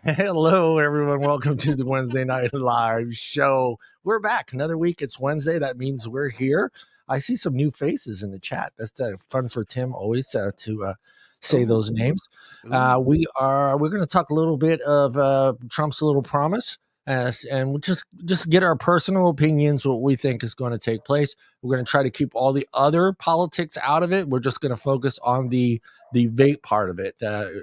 Hello, everyone. Welcome to the Wednesday Night Live show. We're back another week. It's Wednesday. That means we're here. I see some new faces in the chat. That's fun for Tim always to say those names. We're going to talk a little bit of Trump's little promise. And we'll just get our personal opinions, what we think is going to take place. We're going to try to keep all the other politics out of it. We're just going to focus on the vape part of it.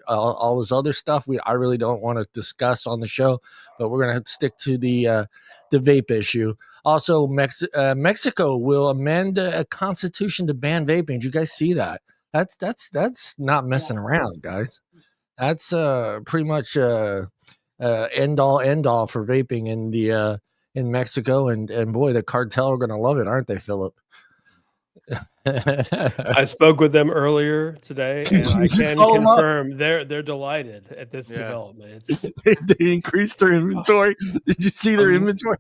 All this other stuff I really don't want to discuss on the show, but we're going to stick to the vape issue. Also, Mexico will amend a constitution to ban vaping. Did you guys see that? That's not messing around, guys. That's pretty much end all for vaping in Mexico, and boy, the cartel are going to love it, aren't they, Phillip? I spoke with them earlier today, and I can confirm they're delighted at this development. They increased their inventory. Did you see their inventory?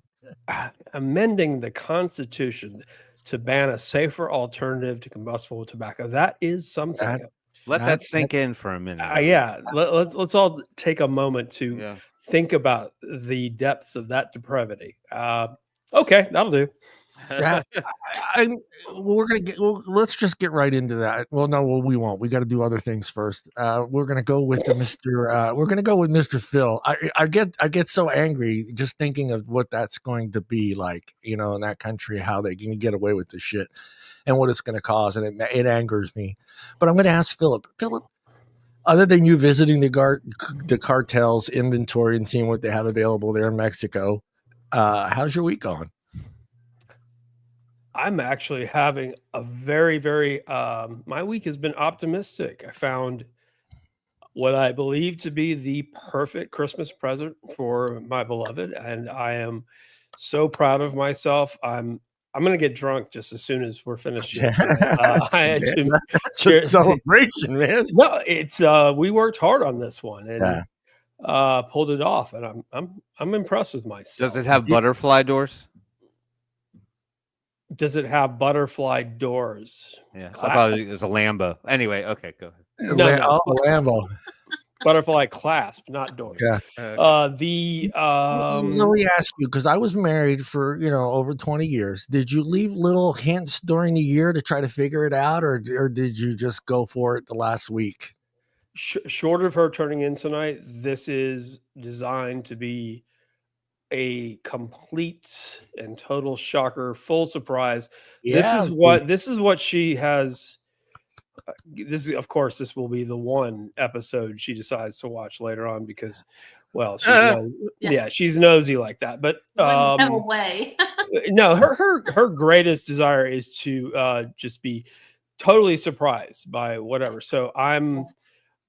Amending the Constitution to ban a safer alternative to combustible tobacco. That is something. Let that sink in for a minute. Let's all take a moment to think about the depths of that depravity. Okay, that'll do. Let's just get right into that. We won't. We got to do other things first. We're gonna go with Mr. Phil. I get so angry just thinking of what that's going to be like, in that country, how they can get away with this shit and what it's going to cause, and it angers me. But I'm going to ask Phillip. Phillip, other than you visiting the cartel's inventory and seeing what they have available there in Mexico, how's your week going? I'm actually having a very, very, my week has been optimistic. I found what I believe to be the perfect Christmas present for my beloved, and I am so proud of myself. I'm going to get drunk just as soon as we're finished. That's a celebration, man. No, it's we worked hard on this one and pulled it off, and I'm impressed with myself. Does it have butterfly doors? Does it have butterfly doors? Yeah, I thought it was a Lambo. Anyway, okay, go ahead. No. Lambo. Butterfly clasp, not doors. Yeah. Let me ask you, because I was married for over 20 years. Did you leave little hints during the year to try to figure it out, or did you just go for it the last week? Short of her turning in tonight, this is designed to be a complete and total shocker, full surprise. Yeah, this is what she has. Of course, this will be the one episode she decides to watch later on because, well, she's nosy like that. But no way. No, her greatest desire is to just be totally surprised by whatever. So I'm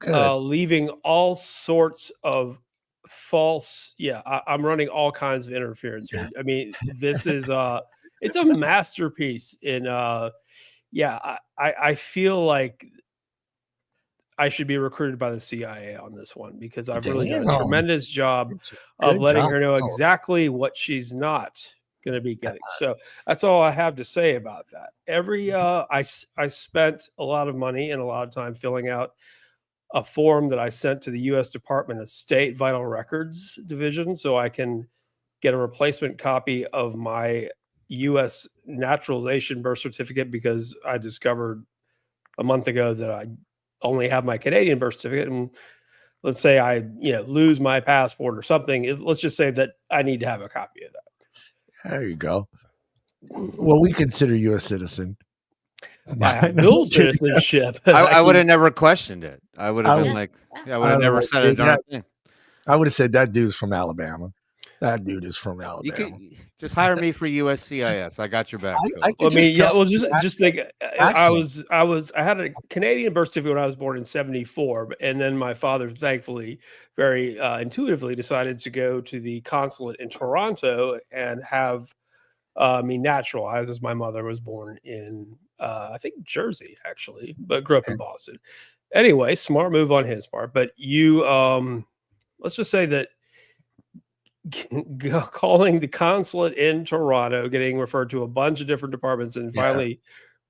leaving all sorts of false. I'm running all kinds of interference. I mean, this is it's a masterpiece in I feel like I should be recruited by the CIA on this one because I've really done a tremendous job of letting her know exactly what she's not going to be getting. So that's all I have to say about that. I spent a lot of money and a lot of time filling out a form that I sent to the U.S. Department of State Vital Records Division so I can get a replacement copy of my U.S. naturalization birth certificate because I discovered a month ago that I only have my Canadian birth certificate. And let's say I lose my passport or something. Let's just say that I need to have a copy of that. There you go. Well, we consider you a citizen. I have dual citizenship. I would have never questioned it. I would have been like, I would have never said a darn thing. I would have said that dude's from Alabama. That dude is from Alabama. You could just hire me for USCIS. I got your back. Just think. I had a Canadian birth certificate when I was born in '74, and then my father, thankfully, very intuitively decided to go to the consulate in Toronto and have me naturalized, as my mother was born in I think Jersey actually, but grew up in Boston. Anyway, smart move on his part. But you, let's just say that. Calling the consulate in Toronto, getting referred to a bunch of different departments, and finally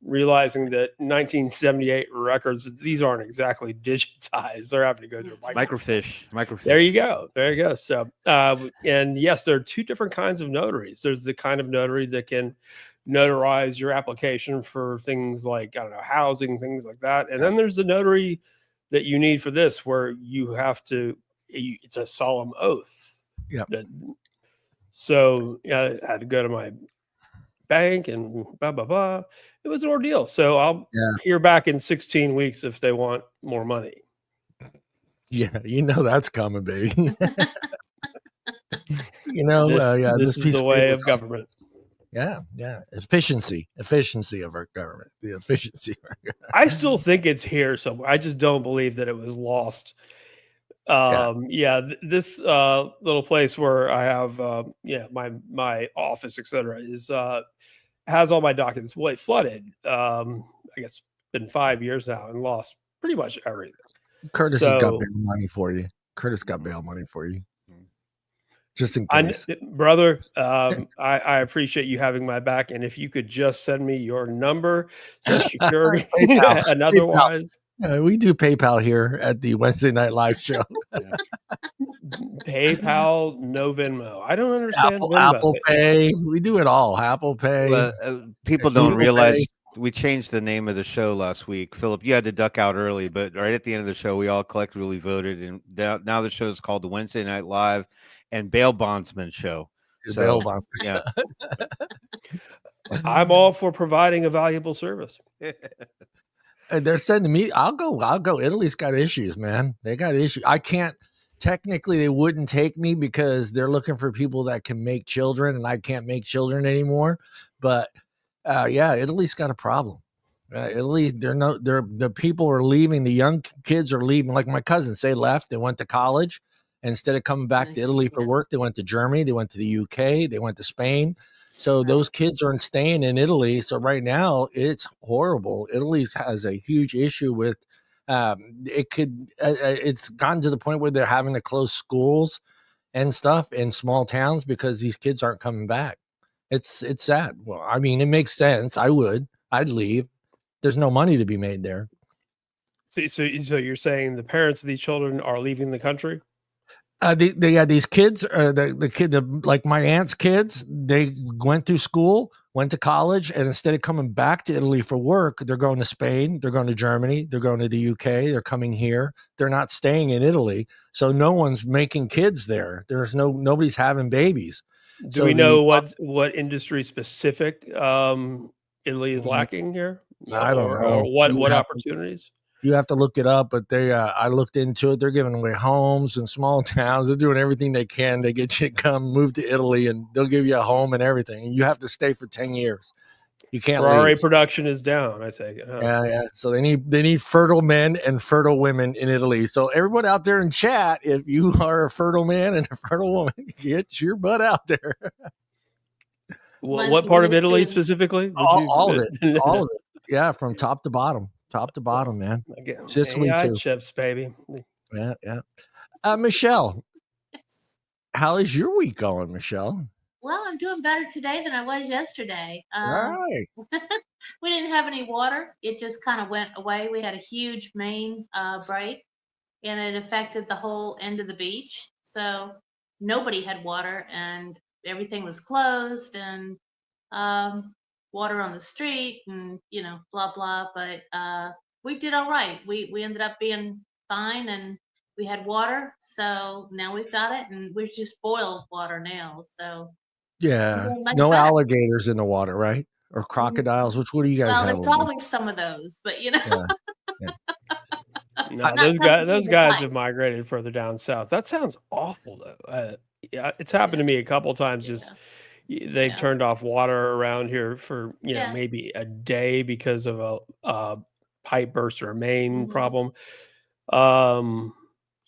realizing that 1978 records, these aren't exactly digitized. They're having to go through microfiche. There you go. So, and yes, there are two different kinds of notaries. There's the kind of notary that can notarize your application for things like, I don't know, housing, things like that. And then there's the notary that you need for this, where you have to, it's a solemn oath. Yeah. So I had to go to my bank and blah, blah, blah. It was an ordeal. So I'll hear back in 16 weeks if they want more money. Yeah. That's coming, baby. This is the way of government. Yeah. Efficiency of our government. The efficiency of our government. I still think it's here somewhere. I just don't believe that it was lost. This little place where I have my office, etc., is has all my documents. Well, it flooded. I guess it's been 5 years now and lost pretty much everything. Curtis has got bail money for you. Just in case. Brother, I appreciate you having my back, and if you could just send me your number, Social Security, and otherwise. We do PayPal here at the Wednesday Night Live show. PayPal, no Venmo. I don't understand Venmo. Apple Pay. We do it all. Apple Pay. People don't realize we changed the name of the show last week. Philip, you had to duck out early, but right at the end of the show, we all collectively voted, and now the show is called the Wednesday Night Live and Bail Bondsman Show. Bail Bondsman. Yeah. I'm all for providing a valuable service. They're sending me. I'll go. Italy's got issues, man. They got issues. I can't. Technically, they wouldn't take me because they're looking for people that can make children, and I can't make children anymore. But Italy's got a problem. Italy, the people are leaving. The young kids are leaving. Like my cousins, they left. They went to college. Instead of coming back to Italy for work, they went to Germany. They went to the UK. They went to Spain. So those kids aren't staying in Italy. So right now it's horrible. Italy has a huge issue with it's gotten to the point where they're having to close schools and stuff in small towns because these kids aren't coming back. It's sad. Well, I mean, it makes sense. I'd leave. There's no money to be made there. So you're saying the parents of these children are leaving the country? They had these kids, like my aunt's kids, they went through school, went to college, and instead of coming back to Italy for work, they're going to Spain, they're going to Germany, they're going to the UK, they're coming here. They're not staying in Italy. So no one's making kids there. Nobody's having babies. Do we know what industry specific Italy is lacking here? I don't know. Or what opportunities? You have to look it up, but I looked into it. They're giving away homes in small towns. They're doing everything they can to get you to come move to Italy, and they'll give you a home and everything. And you have to stay for 10 years. You can't Ferrari leave. production is down, I take it. Huh? Yeah. So they need fertile men and fertile women in Italy. So everyone out there in chat, if you are a fertile man and a fertile woman, get your butt out there. What part of Italy specifically? All of it. All of it. Yeah, from top to bottom. Top to bottom, man. Sicily too. Chips, baby. Yeah. Michelle, Yes. how is your week going, Michelle? Well, I'm doing better today than I was yesterday. Right. We didn't have any water. It just kind of went away. We had a huge main break, and it affected the whole end of the beach. So nobody had water, and everything was closed, and water on the street, and blah blah. But we did all right. We ended up being fine, and we had water. So now we've got it, and we're just boiled water now. So yeah, no alligators in the water, right? Or crocodiles. What do you guys have? Well, there's always some of those, but Yeah. No, Not coming through those the guys pipe. have migrated further down south. That sounds awful, though. Yeah, it's happened to me a couple times. Just they've turned off water around here for maybe a day because of a pipe burst or a main problem.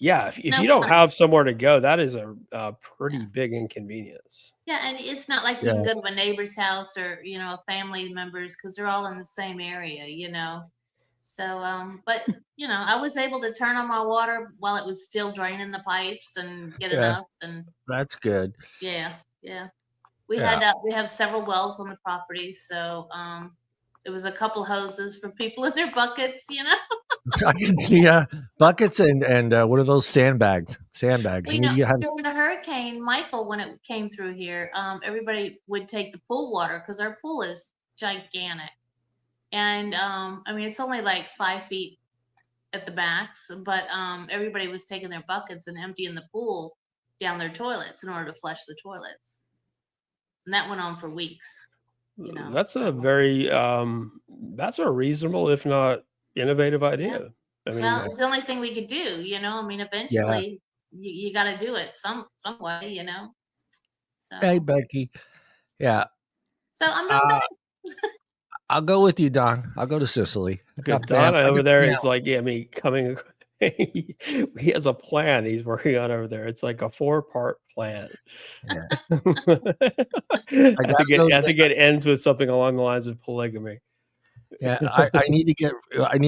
Yeah, if you don't have somewhere to go, that is a pretty big inconvenience. Yeah, and it's not like you can go to a neighbor's house or family members because they're all in the same area, So, but I was able to turn on my water while it was still draining the pipes and get enough. And that's good. Yeah. We have several wells on the property, so it was a couple hoses for people in their buckets. I can see buckets and what are those sandbags? Sandbags. Well, during the Hurricane Michael, when it came through here, everybody would take the pool water because our pool is gigantic. And I mean, it's only like 5 feet at the max, but everybody was taking their buckets and emptying the pool down their toilets in order to flush the toilets. And that went on for weeks. That's a very that's a reasonable, if not innovative idea. I mean, well, it's the only thing we could do. I mean, eventually you got to do it some way. So. Hey, Becky. Yeah. So I'm not. I'll go with you, Don. I'll go to Sicily. Good. Don over there is like, coming. He has a plan he's working on over there. It's like a 4-part plan. Yeah. I think it ends with something along the lines of polygamy. Yeah, I need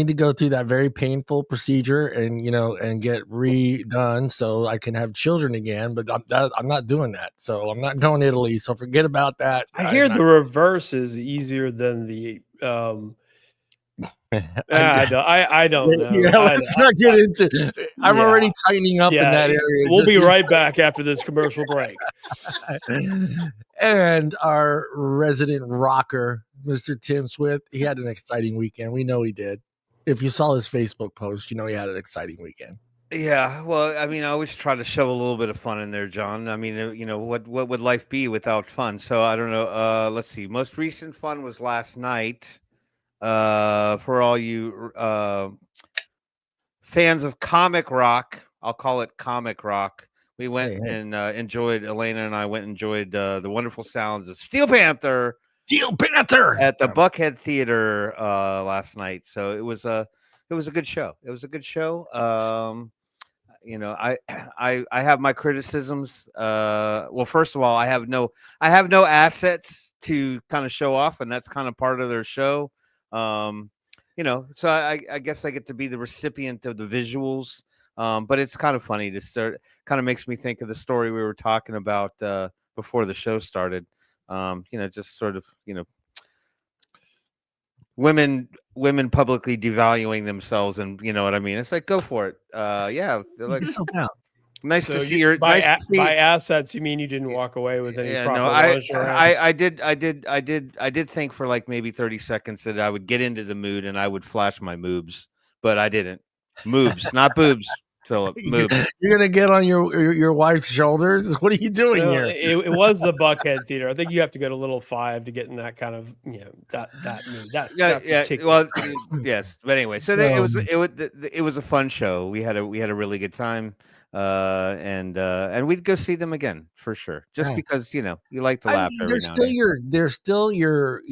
to go through that very painful procedure and get redone so I can have children again. But I'm not doing that, so I'm not going to Italy. So forget about that. I hear the reverse is easier than the. I don't know. Yeah, let's not get into. I'm already tightening up in that area. We'll be right back after this commercial break. And our resident rocker, Mr. Tim Swift, he had an exciting weekend. We know he did. If you saw his Facebook post, he had an exciting weekend. Yeah, well, I mean, I always try to shove a little bit of fun in there, John. I mean, what would life be without fun? So I don't know. Let's see. Most recent fun was last night. For all you fans of comic rock, I'll call it comic rock. We went and enjoyed. Elena and I went and enjoyed the wonderful sounds of Steel Panther at the Buckhead Theater last night. So it was a good show. It was a good show. I have my criticisms. Well, first of all, I have no assets to kind of show off, and that's kind of part of their show. So I guess I get to be the recipient of the visuals. But it's kind of funny to start. Kind of makes me think of the story we were talking about before the show started. Just sort of women publicly devaluing themselves, and you know what I mean. It's like, go for it. Yeah, they're like, nice to see your by assets. You mean you didn't walk away with any? No, I did think for like maybe 30 seconds that I would get into the mood and I would flash my moobs, but I didn't. Moobs, not boobs. Phillip, moobs. You're gonna get on your wife's shoulders. What are you doing here? It was the Buckhead Theater. I think you have to go to Little 5 to get in that kind of that mood. Well, yes, but anyway, so it was a fun show. We had a really good time. And we'd go see them again for sure, just because you like to laugh. They're still your.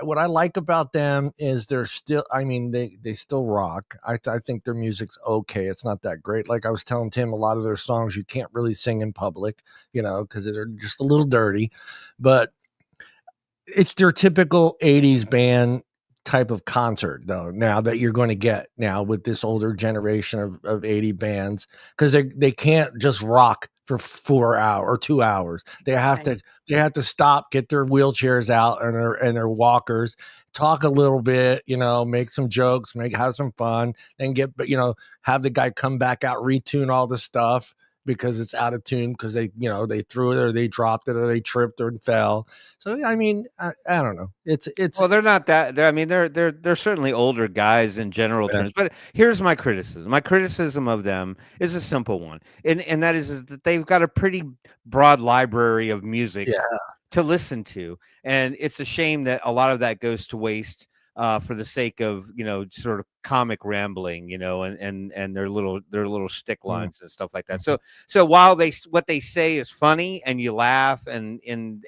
What I like about them is they're still. I mean, they still rock. I think their music's okay. It's not that great. Like I was telling Tim, a lot of their songs you can't really sing in public, because they're just a little dirty. But it's their typical '80s band type of concert though now that you're going to get now with this older generation of 80 bands, because they can't just rock for 4 hours or 2 hours. They have to stop, get their wheelchairs out and their walkers, talk a little bit, make some jokes, have some fun, and have the guy come back out, retune all the stuff because it's out of tune because they threw it or they dropped it or they tripped or fell. So I mean, I don't know. It's well, they're not that. I mean, they're certainly older guys in general terms. But here's my criticism. My criticism of them is a simple one, and that is that they've got a pretty broad library of music to listen to, and it's a shame that a lot of that goes to waste for the sake of, sort of comic rambling, and their little shtick lines and stuff like that. So while what they say is funny and you laugh and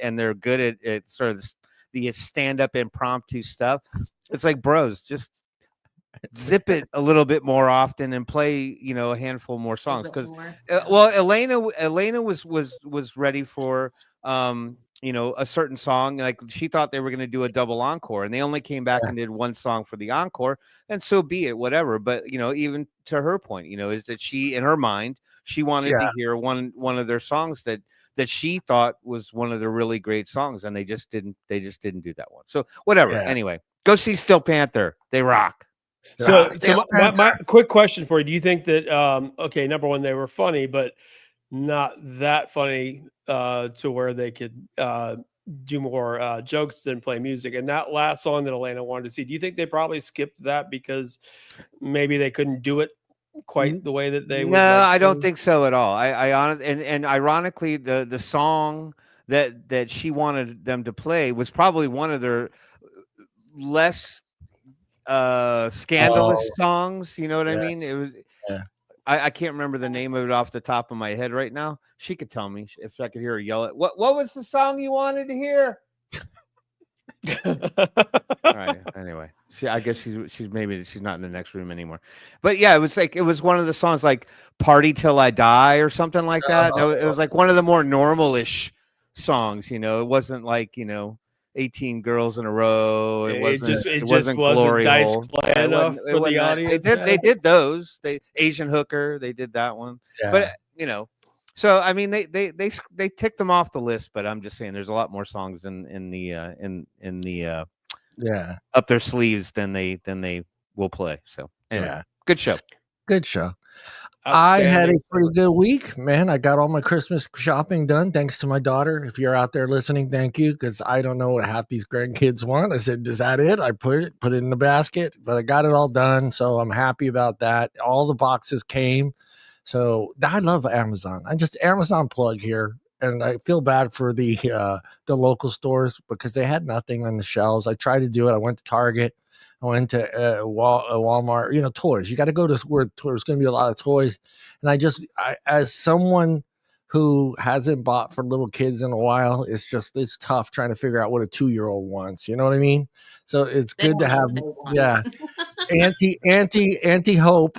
they're good at sort of the stand-up impromptu stuff, it's like, bros, just zip it a little bit more often and play, a handful more songs. Because well, Elena was ready for a certain song. Like, she thought they were going to do a double encore, and they only came back and did one song for the encore, and so be it, whatever. But even to her point, is that she, in her mind, she wanted to hear one of their songs that she thought was one of the really great songs, and they just didn't do that one. So whatever. Anyway, go see Steel Panther. They rock. So my quick question for you: do you think that okay, number one, they were funny, but not that funny to where they could do more jokes than play music? And that last song that Elena wanted to see, do you think they probably skipped that because maybe they couldn't do it quite the way that they would? No, I don't think so at all. I honestly, and ironically, the song that she wanted them to play was probably one of their less scandalous songs. You know what I mean? It was. I can't remember the name of it off the top of my head right now. She could tell me if I could hear her yell it. What was the song you wanted to hear? All right. Anyway, I guess she's maybe she's not in the next room anymore. But yeah, it was one of the songs like "Party Till I Die" or something like that. It was like one of the more normal-ish songs. It wasn't like 18 girls in a row. It wasn't glory dice hole. play enough for the audience. They did those. Asian Hooker. They did that one. Yeah. But so I mean they ticked them off the list. But I'm just saying there's a lot more songs in the up their sleeves than they will play. So anyway, good show. Good show. I had a pretty good week, man. I got all my Christmas shopping done thanks to my daughter. If you're out there listening, thank you, because I don't know what half these grandkids want. I said, is that it? I put it in the basket, but I got it all done, so I'm happy about that. All the boxes came. So I love Amazon. Amazon plug here, and I feel bad for the local stores because they had nothing on the shelves. I tried to do it. I went to Target. I went to Walmart, toys. You got to go to where there's going to be a lot of toys. And I, as someone who hasn't bought for little kids in a while, it's tough trying to figure out what a 2-year-old wants. You know what I mean? So it's good to have, Auntie Hope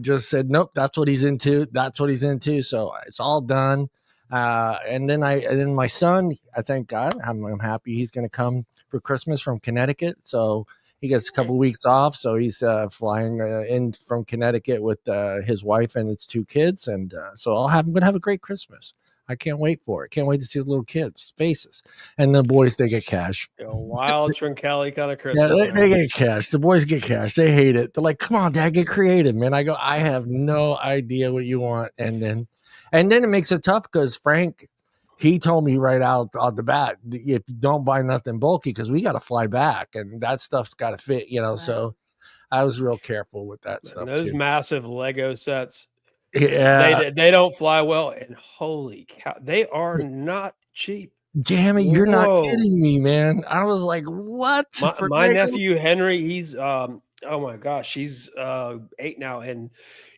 just said, nope, that's what he's into. That's what he's into. So it's all done. And then my son, I thank God, I'm happy he's going to come for Christmas from Connecticut. So he gets a couple of weeks off, so he's flying in from Connecticut with his wife and his 2 kids, and so I'm going to have a great Christmas. I can't wait for it. Can't wait to see the little kids' faces, and the boys, they get cash. A wild Truncali kind of Christmas. Yeah, they get cash. The boys get cash. They hate it. They're like, "Come on, Dad, get creative, man." I go, "I have no idea what you want," and then it makes it tough because Frank. He told me right out the bat, if you don't buy nothing bulky, because we got to fly back and that stuff's got to fit, Right. So I was real careful with that stuff. Those massive Lego sets, they don't fly well. And holy cow, they are not cheap. Damn it, you're not kidding me, man. I was like, what? My nephew Henry, he's oh my gosh, he's 8 now, and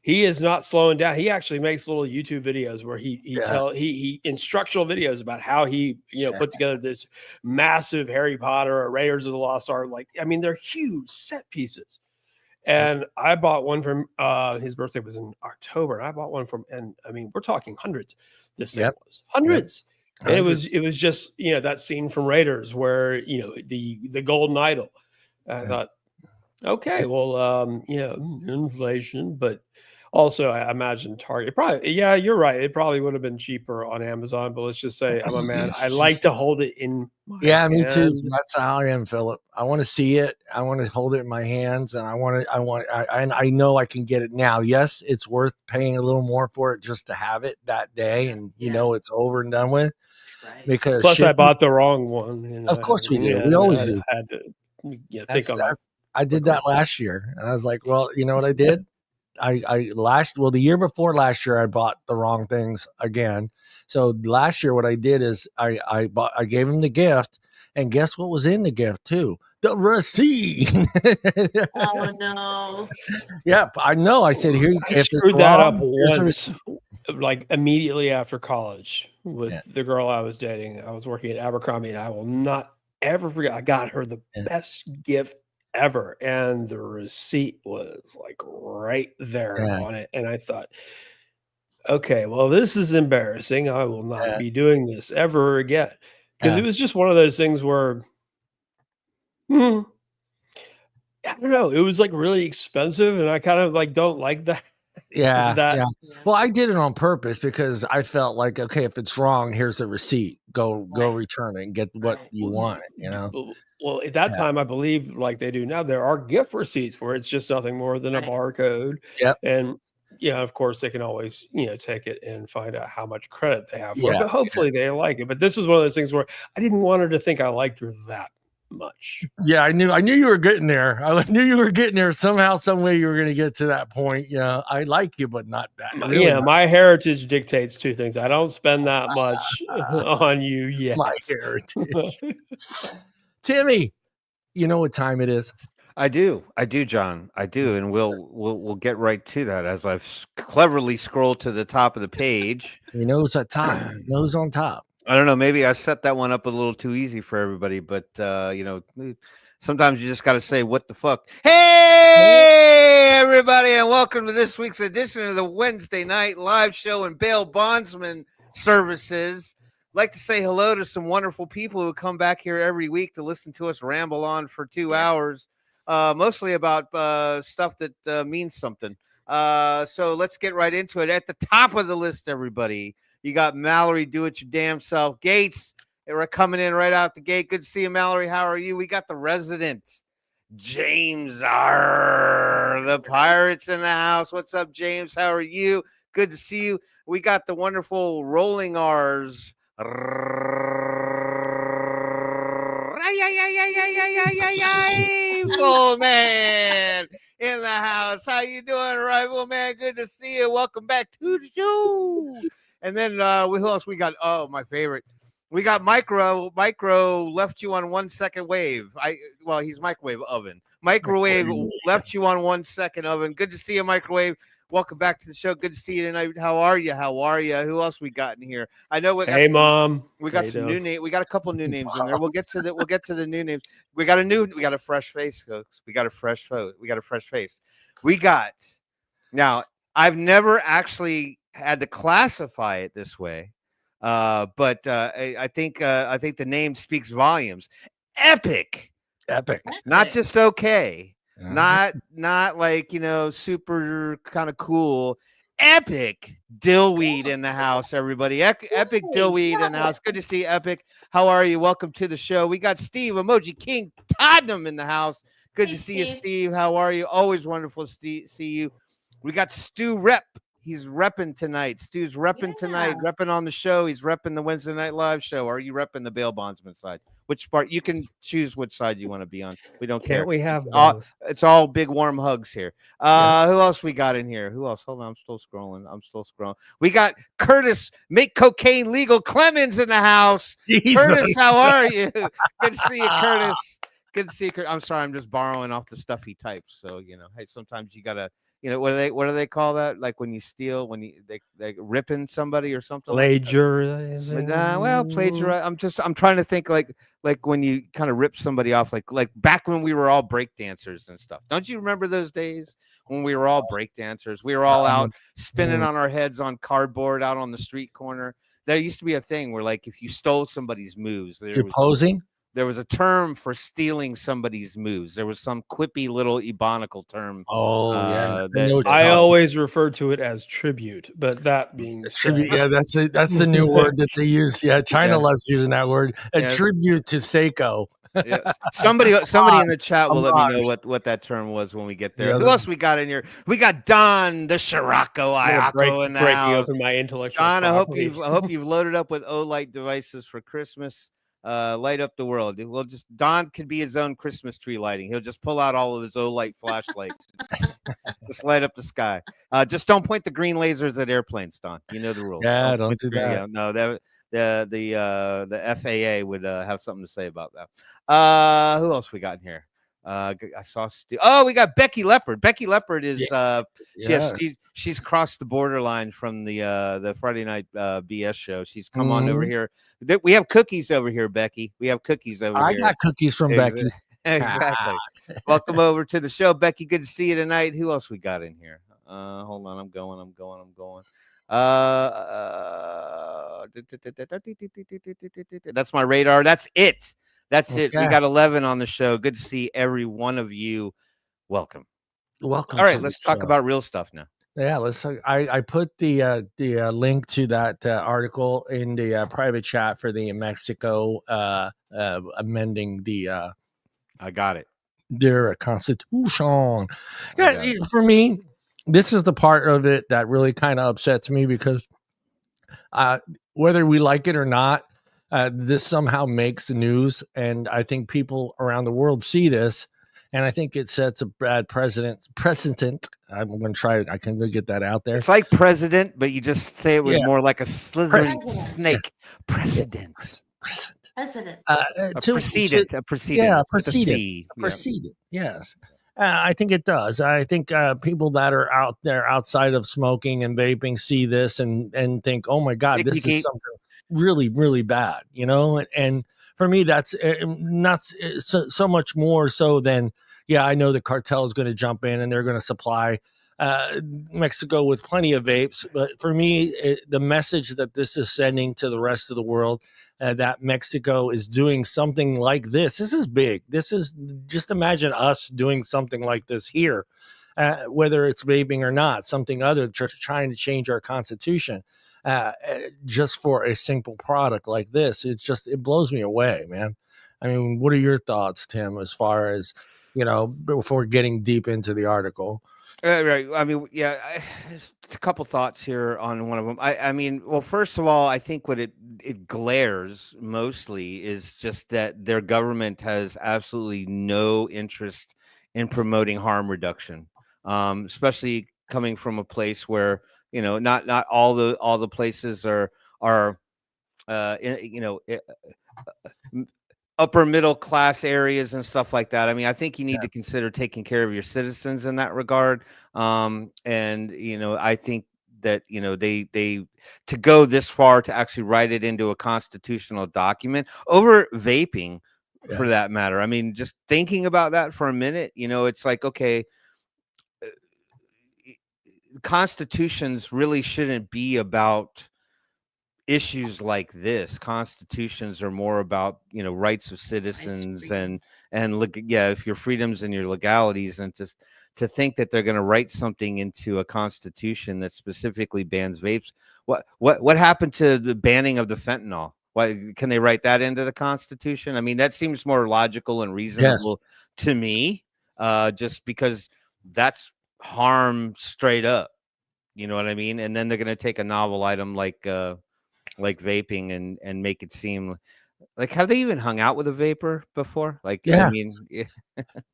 he is not slowing down. He actually makes little YouTube videos where he instructional videos about how he put together this massive Harry Potter or Raiders of the Lost Ark. Like, I mean, they're huge set pieces. And I bought one from his birthday was in October, and I bought one from, and I mean, we're talking hundreds. This thing was hundreds. Yep. And it was just that scene from Raiders where the golden idol. I thought, okay, well, inflation, but also I imagine Target probably, you're right. It probably would have been cheaper on Amazon, but let's just say I'm a man. I like to hold it in my hands. Me too. That's how I am, Philip. I want to see it. I want to hold it in my hands, and I know I can get it now. Yes, it's worth paying a little more for it just to have it that day, and it's over and done with. Right. Because plus I bought the wrong one. Of course we did. We always do. I had to think on that. I did that last year, and I was like, well, you know what I did? the year before last year, I bought the wrong things again. So last year, what I did is I gave him the gift, and guess what was in the gift too? The receipt. Oh no. Yep, I know. I said, here, I if screwed it's that wrong, up here's the once, like immediately after college with Yeah. the girl I was dating. I was working at Abercrombie, and I will not ever forget. I got her the best gift ever, and the receipt was like right there on it. And I thought, okay, well, this is embarrassing. I will not be doing this ever again, because it was just one of those things where, I don't know, it was like really expensive, and I kind of like don't like that. Yeah. Well, I did it on purpose because I felt like, okay, if it's wrong, here's the receipt. Go return it and get what you want, you know? Well, at that time, I believe, like they do now, there are gift receipts where it's just nothing more than a barcode. Yep. And of course, they can always, take it and find out how much credit they have for it. Yeah. But hopefully they like it. But this was one of those things where I didn't want her to think I liked her that much. Yeah, I knew you were getting there. I knew you were getting there somehow, some way. You were going to get to that point. I like you, but not that. Really my heritage dictates two things. I don't spend that much on you yet. My heritage. Timmy, you know what time it is? I do, John. I do, and we'll get right to that as I've cleverly scrolled to the top of the page. You know who's at top? You know who's on top? I don't know. Maybe I set that one up a little too easy for everybody, but sometimes you just got to say, "What the fuck?" Hey, everybody, and welcome to this week's edition of the Wednesday night live show and bail bondsman services. I'd like to say hello to some wonderful people who come back here every week to listen to us ramble on for 2 hours, mostly about stuff that means something. So let's get right into it. At the top of the list, everybody, you got Mallory, do it your damn self. Gates, they were coming in right out the gate. Good to see you, Mallory. How are you? We got the resident James R. The Pirates in the house. What's up, James? How are you? Good to see you. We got the wonderful Rolling R's. Rifle Man in the house. How you doing, Rifle Man? Good to see you. Welcome back to the show. And then who else we got? Oh, my favorite. We got Micro. Micro left you on 1 second wave. He's microwave oven. Microwave left you on 1 second oven. Good to see you, Microwave. Welcome back to the show. Good to see you tonight. How are you? Who else we got in here? I know. Hey, Mom. We got some new names. We got a couple new names in there. We'll get to the new names. We got a fresh face, folks. We got a fresh face. Now, I've never actually had to classify it this way, but I think the name speaks volumes. Epic, not just okay. Not like, super kind of cool. Epic Dillweed in the house, everybody. Epic Dillweed in the house. Good to see you, Epic. How are you? Welcome to the show. We got Steve, Emoji King Tottenham in the house. Good to see you, Steve. How are you? Always wonderful to see you. We got Stu Rep. He's repping tonight. Stu's repping tonight, repping on the show. He's repping the Wednesday Night Live show. Are you repping the bail bondsman side? Which part? You can choose which side you want to be on. We don't care. Can't we have both? It's all big warm hugs here. Who else we got in here? Who else? Hold on. I'm still scrolling. We got Curtis, Make Cocaine Legal Clemens in the house. Jesus. Curtis, how are you? Good to see you, Curtis. Good to see you, Curtis. I'm sorry. I'm just borrowing off the stuff he types. So, hey, sometimes you got to, what do they call that? Like when you steal, they ripping somebody or something. Plagiarizing. Plagiarize. I'm trying to think like when you kind of rip somebody off, like back when we were all break dancers and stuff. Don't you remember those days when we were all break dancers? We were all out spinning on our heads on cardboard out on the street corner. There used to be a thing where, like, if you stole somebody's moves, you're posing. There was a term for stealing somebody's moves. There was some quippy little ebonical term. Oh, I always refer to it as tribute, but that being tribute, that's the new word that they use. Yeah, China loves using that word. A tribute to Seiko. Somebody in the chat will let me know what that term was when we get there. Who else we got in here? We got Don the Scirocco Iacco in the house. Open my intellectual Don, I hope you've loaded up with Olight devices for Christmas. light up the world. We'll just Don can be his own Christmas tree lighting. He'll just pull out all of his Olight flashlights, just light up the sky. Just don't point the green lasers at airplanes, Don. You know the rules. Yeah, don't do that. Yeah, no, the FAA would have something to say about that. Who else we got in here? I saw we got Becky Leopard. Becky Leopard is she's crossed the borderline from the Friday night BS show. She's come on over here. We have cookies over here, Becky. We have cookies over here. I got cookies from Becky. Exactly. Welcome over to the show, Becky. Good to see you tonight. Who else we got in here? Hold on, I'm going. That's my radar. That's it. We got 11 on the show. Good to see every one of you. Welcome. All right, let's talk about real stuff now. Yeah, let's. I put the link to that article in the private chat for the Mexico amending the. I got it. Their constitution. Yeah, for me, this is the part of it that really kind of upsets me because whether we like it or not, this somehow makes the news, and I think people around the world see this, and I think it sets a bad precedent. I'm going to try. I can get that out there. It's like president, but you just say it with more like a slithering snake. Precedent. President. A precedent. Yeah, precedent. Yes. I think it does. I think people that are out there outside of smoking and vaping see this and think, oh my God, this is something really, really bad, you know? And for me, that's not so much more so than, I know the cartel is going to jump in and they're going to supply Mexico with plenty of vapes. But for me, the message that this is sending to the rest of the world, that Mexico is doing something like this. This is big. This is, just imagine us doing something like this here, whether it's vaping or not, something other, trying to change our constitution just for a simple product like this. It blows me away, man. I mean, what are your thoughts, Tim, as far as, before getting deep into the article? Right. I mean, a couple thoughts here on one of them. I mean, well, first of all, I think what it glares mostly is just that their government has absolutely no interest in promoting harm reduction, especially coming from a place where not all the places are upper middle class areas and stuff like that. I mean, I think you need to consider taking care of your citizens in that regard. And I think that they to go this far to actually write it into a constitutional document over vaping, for that matter. I mean, just thinking about that for a minute, it's like, okay, constitutions really shouldn't be about issues like this. Constitutions are more about rights of citizens and look if your freedoms and your legalities, and just to think that they're going to write something into a constitution that specifically bans vapes. What happened to the banning of the fentanyl? Why can they write that into the constitution? I mean, that seems more logical and reasonable to me, just because that's harm straight up, you know what I mean? And then they're going to take a novel item like vaping and make it seem like, have they even hung out with a vapor before? Like, I mean,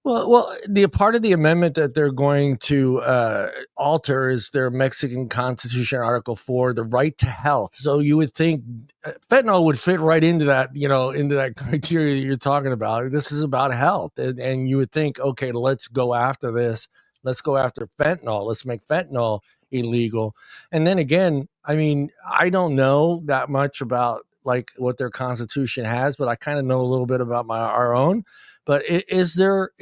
well, the part of the amendment that they're going to alter is their Mexican Constitution Article 4, the right to health. So you would think fentanyl would fit right into that, into that criteria that you're talking about. This is about health, and you would think, okay, let's go after this. Let's go after fentanyl. Let's make fentanyl illegal. And then again, I mean, I don't know that much about like what their constitution has, but I kind of know a little bit about our own. But is there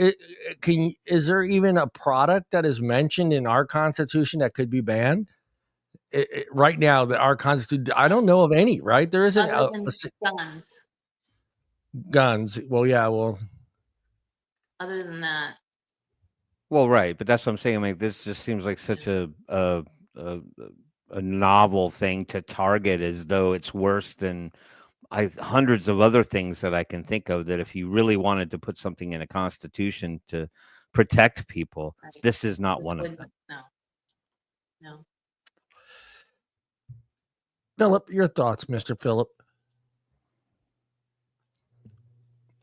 even a product that is mentioned in our constitution that could be banned right now? That our constitution, I don't know of any. Right? There isn't guns. Guns. Well. Other than that. Well, right, but that's what I'm saying. Like, this just seems like such a novel thing to target, as though it's worse than hundreds of other things that I can think of. That if you really wanted to put something in a constitution to protect people, this is not one of them. No. Phillip, your thoughts, Mr. Phillip?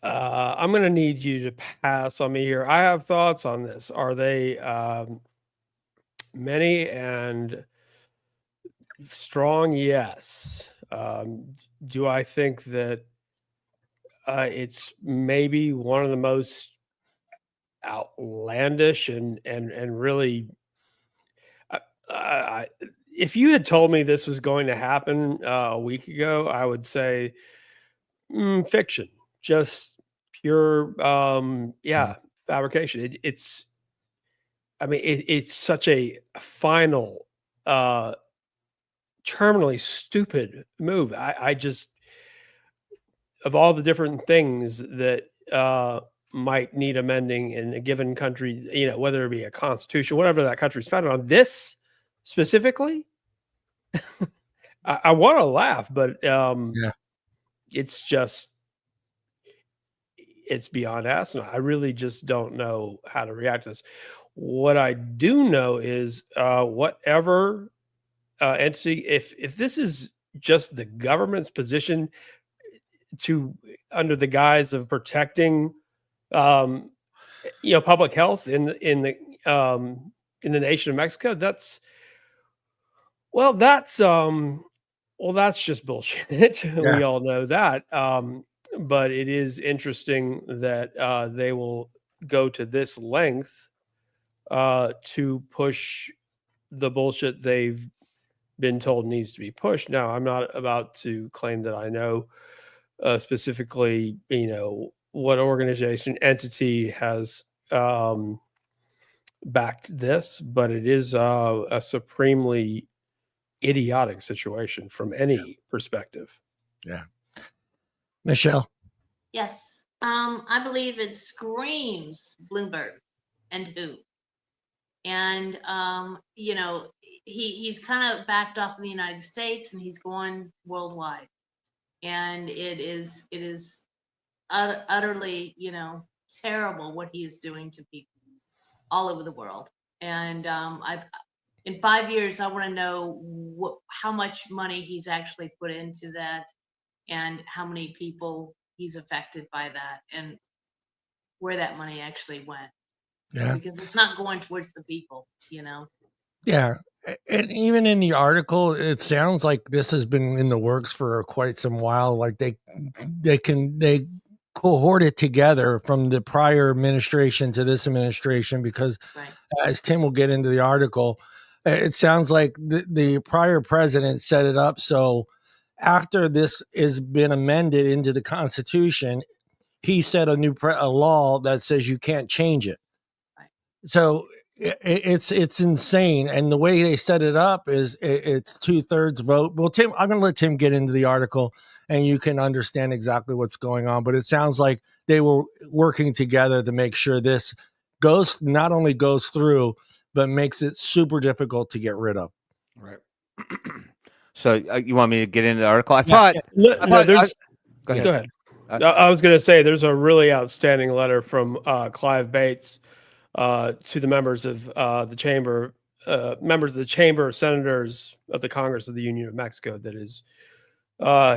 I'm going to need you to pass on me here. I have thoughts on this. Are they many and strong? Yes. Do I think that it's maybe one of the most outlandish and really if you had told me this was going to happen a week ago, I would say fiction, just pure fabrication. It's such a final terminally stupid move. I just, of all the different things that might need amending in a given country, whether it be a constitution, whatever that country's founded on, this specifically, I want to laugh, but it's just, it's beyond asinine. I really just don't know how to react to this. What I do know is whatever entity, if this is just the government's position to, under the guise of protecting public health in the nation of Mexico, that's just bullshit. Yeah. We all know that. But it is interesting that they will go to this length to push the bullshit they've been told needs to be pushed. Now, I'm not about to claim that I know specifically, what organization, entity has backed this, but it is a supremely idiotic situation from any perspective. Yeah. Michelle? Yes. I believe it screams Bloomberg and who. And, he's kind of backed off in the United States and he's going worldwide. And it is utterly, terrible what he is doing to people all over the world. And in 5 years, I want to know how much money he's actually put into that and how many people he's affected by that and where that money actually went. Yeah. Because it's not going towards the people, Yeah. And even in the article, it sounds like this has been in the works for quite some while. Like they cohort it together from the prior administration to this administration, because as Tim will get into the article, it sounds like the prior president set it up so after this has been amended into the Constitution, he set a new a law that says you can't change it. So it's insane. And the way they set it up is it's 2/3 vote. Well, Tim, I'm going to let Tim get into the article and you can understand exactly what's going on. But it sounds like they were working together to make sure this not only goes through, but makes it super difficult to get rid of. Right. So you want me to get into the article? I thought. Go ahead. I was going to say there's a really outstanding letter from Clive Bates to the members of the chamber, members of the chamber of senators of the Congress of the Union of Mexico. That is,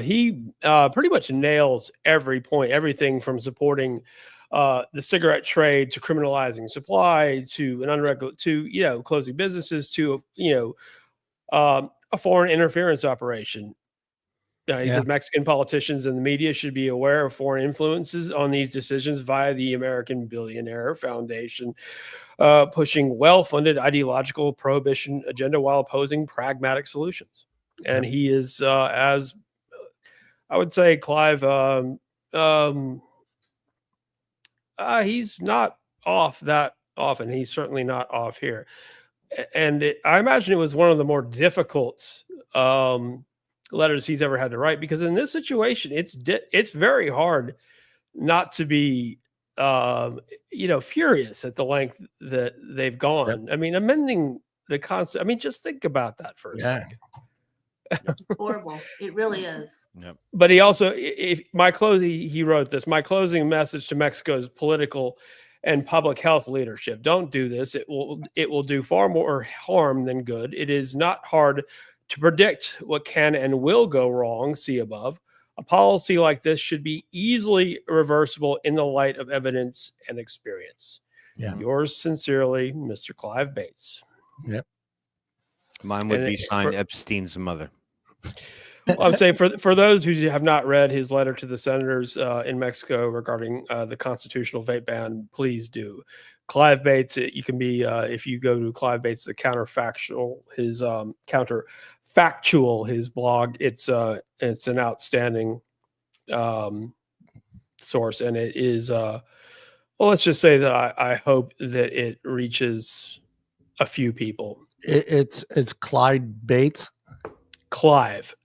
he pretty much nails every point, everything from supporting the cigarette trade to criminalizing supply to an unregulated to closing businesses to a foreign interference operation. He said Mexican politicians and the media should be aware of foreign influences on these decisions via the American Billionaire Foundation, pushing well-funded ideological prohibition agenda while opposing pragmatic solutions. And he is, as I would say, Clive, he's not off that often. He's certainly not off here. And I imagine it was one of the more difficult letters he's ever had to write, because in this situation, it's very hard not to be, furious at the length that they've gone. I mean, amending the concept. I mean, just think about that for a second. It's horrible. It really is. Yep. But he also, he wrote this, my closing message to Mexico's political and public health leadership. Don't do this. It will do far more harm than good. It is not hard to predict what can and will go wrong. See above. A policy like this should be easily reversible in the light of evidence and experience. Yeah. Yours sincerely, Mr. Clive Bates. Yep. Mine would be signed Epstein's mother. Well, I'm saying for those who have not read his letter to the senators in Mexico regarding the constitutional vape ban, please do. Clive Bates, you can be if you go to Clive Bates, the counterfactual, his counterfactual, his blog. It's an outstanding source, and it is. Well, let's just say that I hope that it reaches a few people. It's Clyde Bates. Clive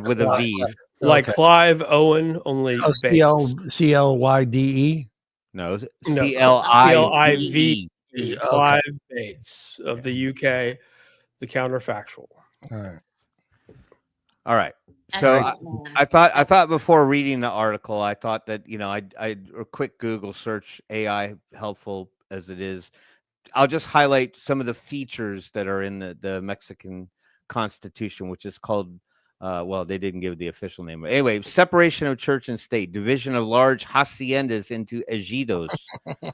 with a V, like Okay. Clive Owen, only CLYDE. No, CLIVE. Okay. Clive Bates of the UK, the counterfactual. All right. So I thought before reading the article, I thought that I'd a quick Google search, AI helpful as it is. I'll just highlight some of the features that are in the Mexican Constitution, which is called, well, they didn't give the official name. But anyway, separation of church and state, division of large haciendas into ejidos,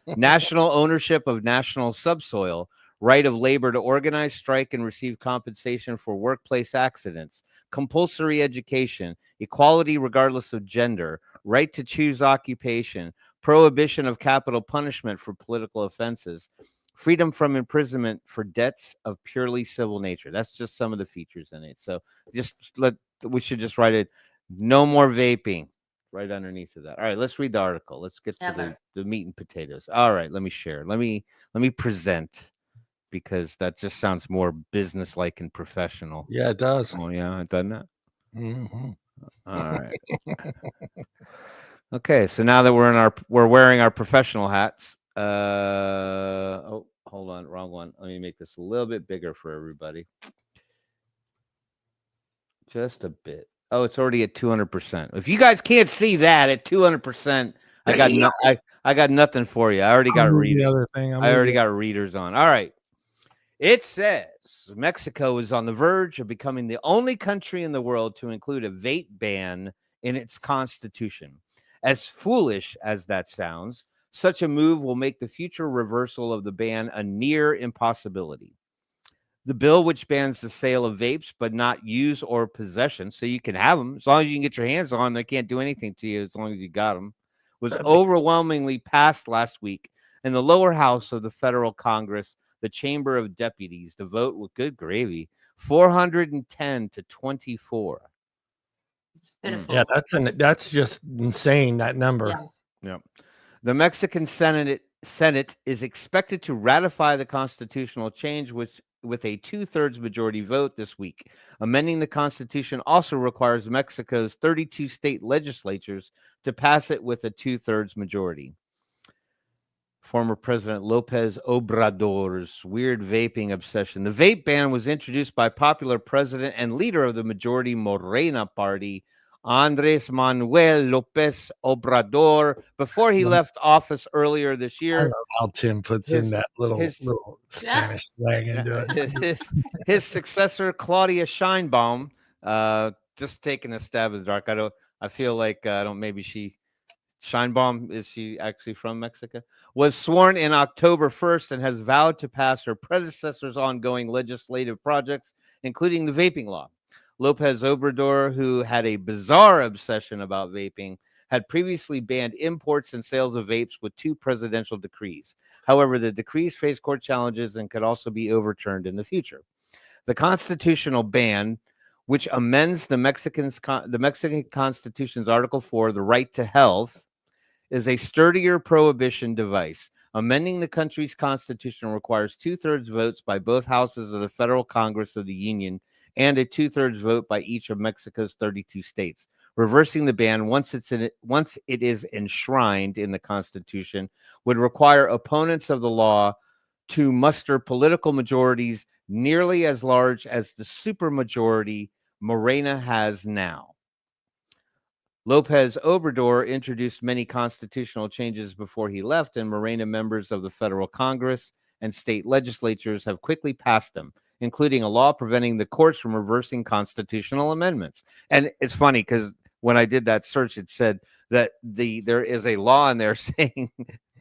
national ownership of national subsoil, right of labor to organize, strike, and receive compensation for workplace accidents, compulsory education, equality regardless of gender, right to choose occupation, prohibition of capital punishment for political offenses, freedom from imprisonment for debts of purely civil nature. That's just some of the features in it. So we should just write it. No more vaping right underneath of that. All right, let's read the article. Let's get to the meat and potatoes. All right, let me share. Let me present, because that just sounds more business-like and professional. Yeah, it does. Oh yeah, it doesn't it? Mm-hmm. All right. Okay, so now that we're wearing our professional hats. Oh, hold on, wrong one. Let me make this a little bit bigger for everybody. Just a bit. Oh, it's already at 200%. If you guys can't see that at 200%, I got nothing for you. I already got readers. I already got readers on. All right. It says Mexico is on the verge of becoming the only country in the world to include a vape ban in its constitution. As foolish as that sounds, such a move will make the future reversal of the ban a near impossibility. The bill, which bans the sale of vapes but not use or possession, so you can have them as long as you can get your hands on them, they can't do anything to you as long as you got them, was overwhelmingly passed last week in the lower house of the federal Congress, the Chamber of Deputies, to vote with good gravy, 410 to 24. It's pitiful. Yeah, that's just insane, that number. Yeah. The Mexican Senate is expected to ratify the constitutional change with a 2/3 majority vote this week. Amending the Constitution also requires Mexico's 32 state legislatures to pass it with a 2/3 majority. Former President Lopez Obrador's weird vaping obsession. The vape ban was introduced by popular president and leader of the majority Morena party, Andres Manuel Lopez Obrador, before he left office earlier this year. I love how Tim puts in that little Spanish slang into it. His successor, Claudia Sheinbaum, just taking a stab in the dark. I feel like Sheinbaum, is she actually from Mexico? Was sworn in October 1st and has vowed to pass her predecessor's ongoing legislative projects, including the vaping law. Lopez Obrador, who had a bizarre obsession about vaping, had previously banned imports and sales of vapes with 2 presidential decrees. However, the decrees face court challenges and could also be overturned in the future. The constitutional ban, which amends the Mexican Constitution's Article 4, the right to health, is a sturdier prohibition device. Amending the country's constitution requires 2/3 votes by both houses of the Federal Congress of the Union and a 2/3 vote by each of Mexico's 32 states. Reversing the ban once it is enshrined in the Constitution would require opponents of the law to muster political majorities nearly as large as the supermajority Morena has now. Lopez Obrador introduced many constitutional changes before he left, and Morena members of the federal Congress and state legislatures have quickly passed them, including a law preventing the courts from reversing constitutional amendments. And it's funny because when I did that search, it said that there is a law in there saying,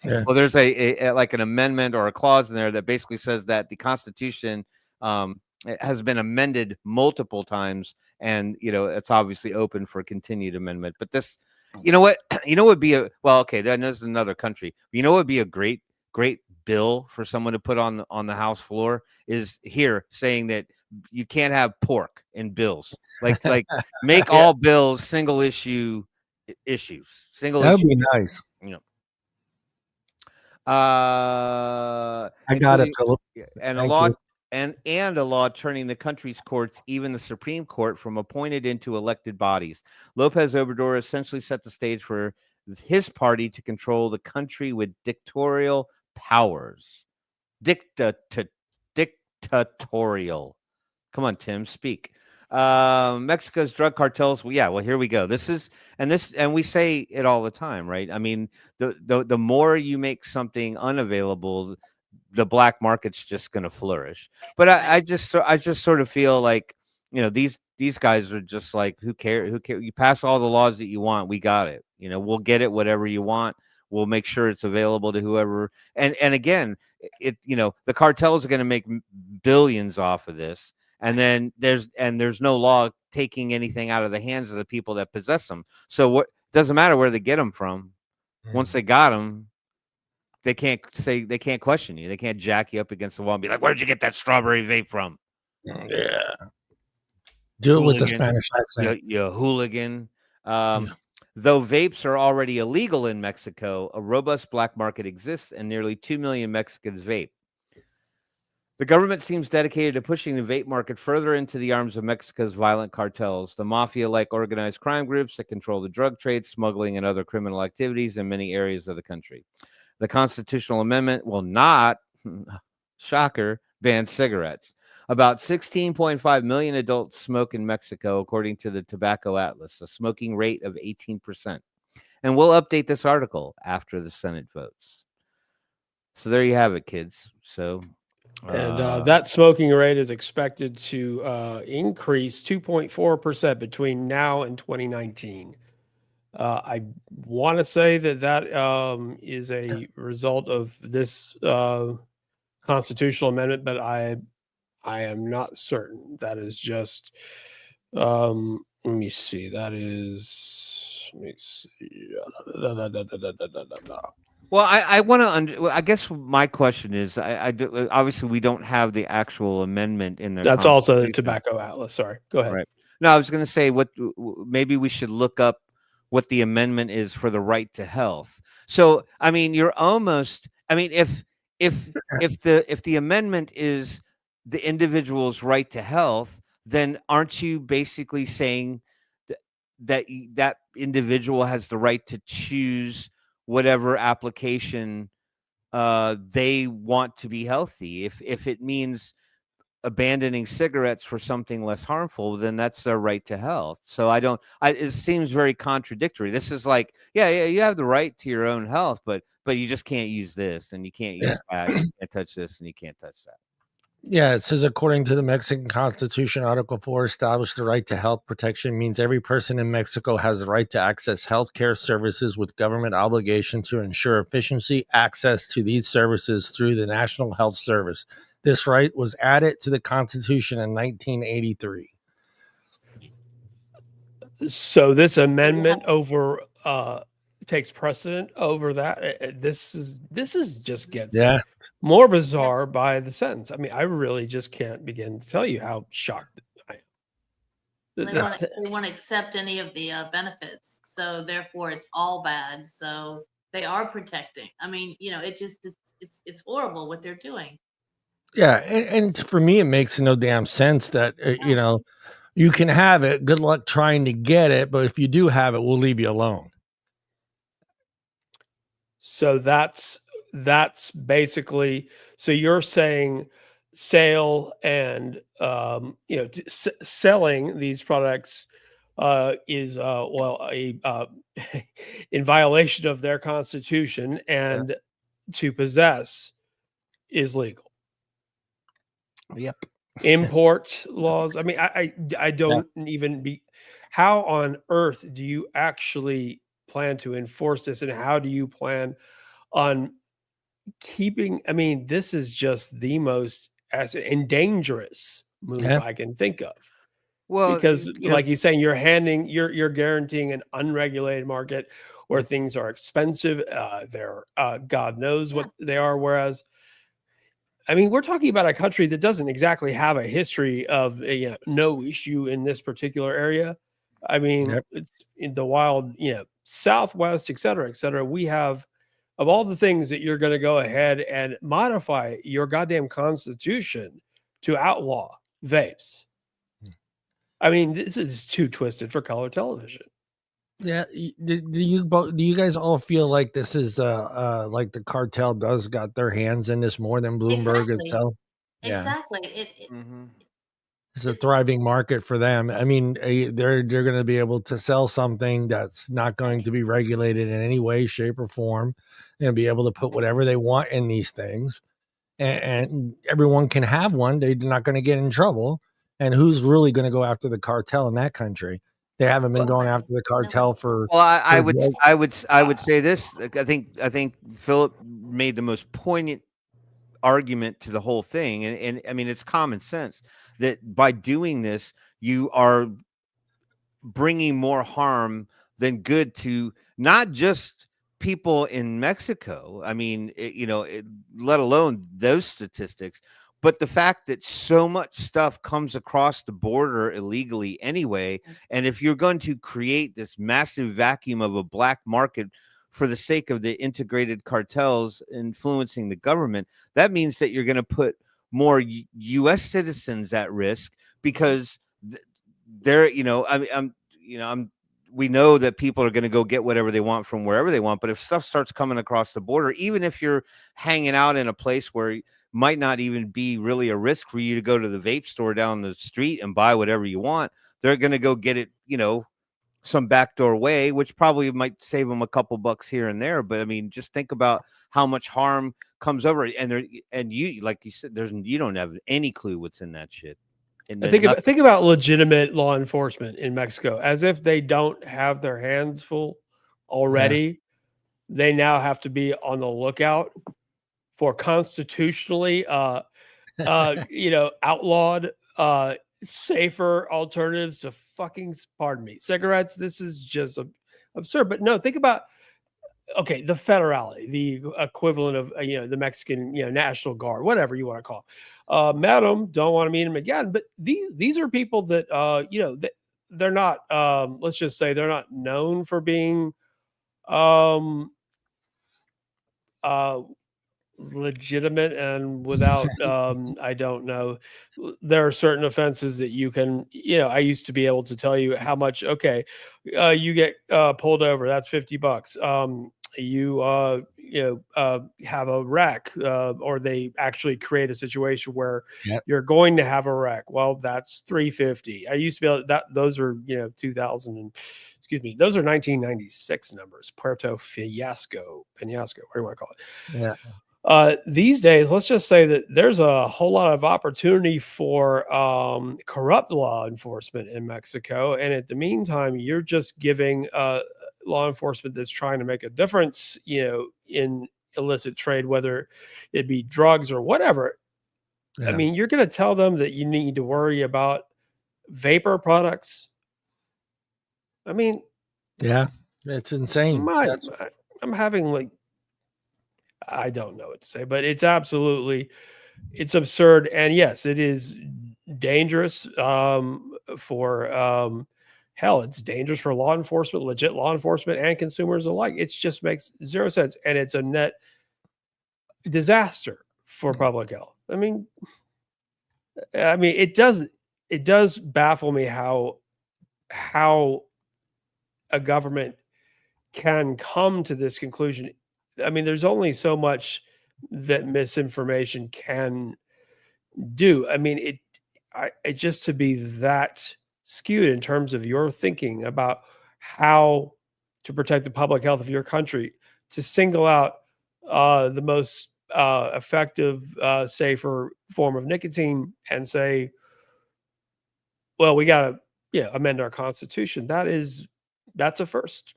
well, there's a like an amendment or a clause in there that basically says that the Constitution it has been amended multiple times, and it's obviously open for continued amendment. But this, what would be okay, then there's another country. What would be a great bill for someone to put on the House floor is here saying that you can't have pork in bills. Like make all bills single issue issues. Single That would issue. be nice. I got it, Philip. And Thank you. And a law turning the country's courts, even the Supreme Court, from appointed into elected bodies. Lopez Obrador essentially set the stage for his party to control the country with dictatorial powers. Dictatorial. Come on, Tim, speak. Mexico's drug cartels. Well, here we go. And we say it all the time, right? I mean, the more you make something unavailable, the black market's just going to flourish. But I just sort of feel like, these guys are just like, who cares? You pass all the laws that you want. We got it. We'll get it, whatever you want. We'll make sure it's available to whoever. And again, the cartels are going to make billions off of this. And then there's no law taking anything out of the hands of the people that possess them. So what doesn't matter where they get them from. Once they got them, they can't question you. They can't jack you up against the wall and be like, "Where'd you get that strawberry vape from?" Yeah. Do it with the Spanish accent. You hooligan. Though vapes are already illegal in Mexico, a robust black market exists, and nearly 2 million Mexicans vape. The government seems dedicated to pushing the vape market further into the arms of Mexico's violent cartels, the mafia-like organized crime groups that control the drug trade, smuggling, and other criminal activities in many areas of the country. The constitutional amendment will not, shocker, ban cigarettes. About 16.5 million adults smoke in Mexico, according to the Tobacco Atlas, a smoking rate of 18%. And we'll update this article after the Senate votes. So there you have it, kids. So... And that smoking rate is expected to increase 2.4% between now and 2019. I want to say that is a result of this constitutional amendment, but I am not certain. That is just, let me see. That is, let me see. Well, I want to. I guess my question is, obviously we don't have the actual amendment in there. That's also the Tobacco Atlas. Sorry, go ahead. Right. No, I was going to say maybe we should look up what the amendment is for the right to health. So, I mean, you're almost. I mean, if the amendment is the individual's right to health, then aren't you basically saying that individual has the right to choose whatever application they want to be healthy? If it means abandoning cigarettes for something less harmful, then that's their right to health. So it seems very contradictory. This is like, yeah, you have the right to your own health, but you just can't use this, and you can't use that, you can't touch this, and you can't touch that. Yeah, it says, according to the Mexican Constitution, Article 4 established the right to health protection means every person in Mexico has the right to access health care services with government obligation to ensure efficiency access to these services through the National Health Service. This right was added to the Constitution in 1983. So this amendment takes precedent over that. This is just gets more bizarre by the sentence. I mean, I really just can't begin to tell you how shocked I am. They want to accept any of the benefits, so therefore it's all bad. So they are protecting. I mean, it's horrible what they're doing. Yeah, and for me, it makes no damn sense that you can have it. Good luck trying to get it, but if you do have it, we'll leave you alone. So that's basically, so you're saying sale and selling these products is in violation of their constitution, and to possess is legal. Yep. Import laws. I mean, I don't even be. how on earth do you actually plan to enforce this, and how do you plan on keeping? I mean, this is just the most and dangerous move I can think of. Well, because like you're saying, you're guaranteeing an unregulated market where things are expensive. They're God knows what they are. Whereas, I mean, we're talking about a country that doesn't exactly have a history of no issue in this particular area. I mean, it's in the wild, Southwest, et cetera, we have, of all the things that you're going to go ahead and modify your goddamn constitution to outlaw vapes. I mean, this is too twisted for color television. Yeah. Do you guys all feel like this is like the cartel does got their hands in this more than Bloomberg itself? Yeah. Exactly. It's a thriving market for them. I mean, they're going to be able to sell something that's not going to be regulated in any way, shape, or form. They're going to be able to put whatever they want in these things, and everyone can have one. They're not going to get in trouble. And who's really going to go after the cartel in that country? They haven't been going after the cartel for. Well, I would say this. I think Phillip made the most poignant argument to the whole thing, and I mean, it's common sense that by doing this, you are bringing more harm than good to not just people in Mexico. I mean, let alone those statistics, but the fact that so much stuff comes across the border illegally anyway. And if you're going to create this massive vacuum of a black market for the sake of the integrated cartels influencing the government, that means that you're going to put more U.S. citizens at risk because they're, we know that people are going to go get whatever they want from wherever they want. But if stuff starts coming across the border, even if you're hanging out in a place where might not even be really a risk for you to go to the vape store down the street and buy whatever you want, they're going to go get it, some backdoor way, which probably might save them a couple bucks here and there. But I mean, just think about how much harm comes over, and you, like you said, you don't have any clue what's in that shit. And think about legitimate law enforcement in Mexico, as if they don't have their hands full already. Yeah. They now have to be on the lookout for constitutionally, outlawed, safer alternatives to cigarettes. This is just absurd. But no, think about, the federality, the equivalent of, the Mexican, National Guard, whatever you want to call it. Met them, don't want to meet them again. But these are people that, they're not, let's just say they're not known for being, legitimate and without I don't know, there are certain offenses that you can, I used to be able to tell you how much you get pulled over, that's $50. You have a wreck, or they actually create a situation where you're going to have a wreck, well, that's $350. I used to be able those are 1996 numbers. Puerto Penasco, whatever you want to call it. These days, let's just say that there's a whole lot of opportunity for corrupt law enforcement in Mexico. And at the meantime, you're just giving law enforcement that's trying to make a difference, in illicit trade, whether it be drugs or whatever. I mean, you're going to tell them that you need to worry about vapor products. I mean, it's insane. I'm having I don't know what to say, but it's absurd. And yes, it is dangerous for it's dangerous for law enforcement, legit law enforcement, and consumers alike. It just makes zero sense. And it's a net disaster for public health. I mean, it does baffle me how a government can come to this conclusion. I mean, there's only so much that misinformation can do. I mean, it just to be that skewed in terms of your thinking about how to protect the public health of your country, to single out the most effective, safer form of nicotine and say, well, we got to, amend our Constitution. That's a first.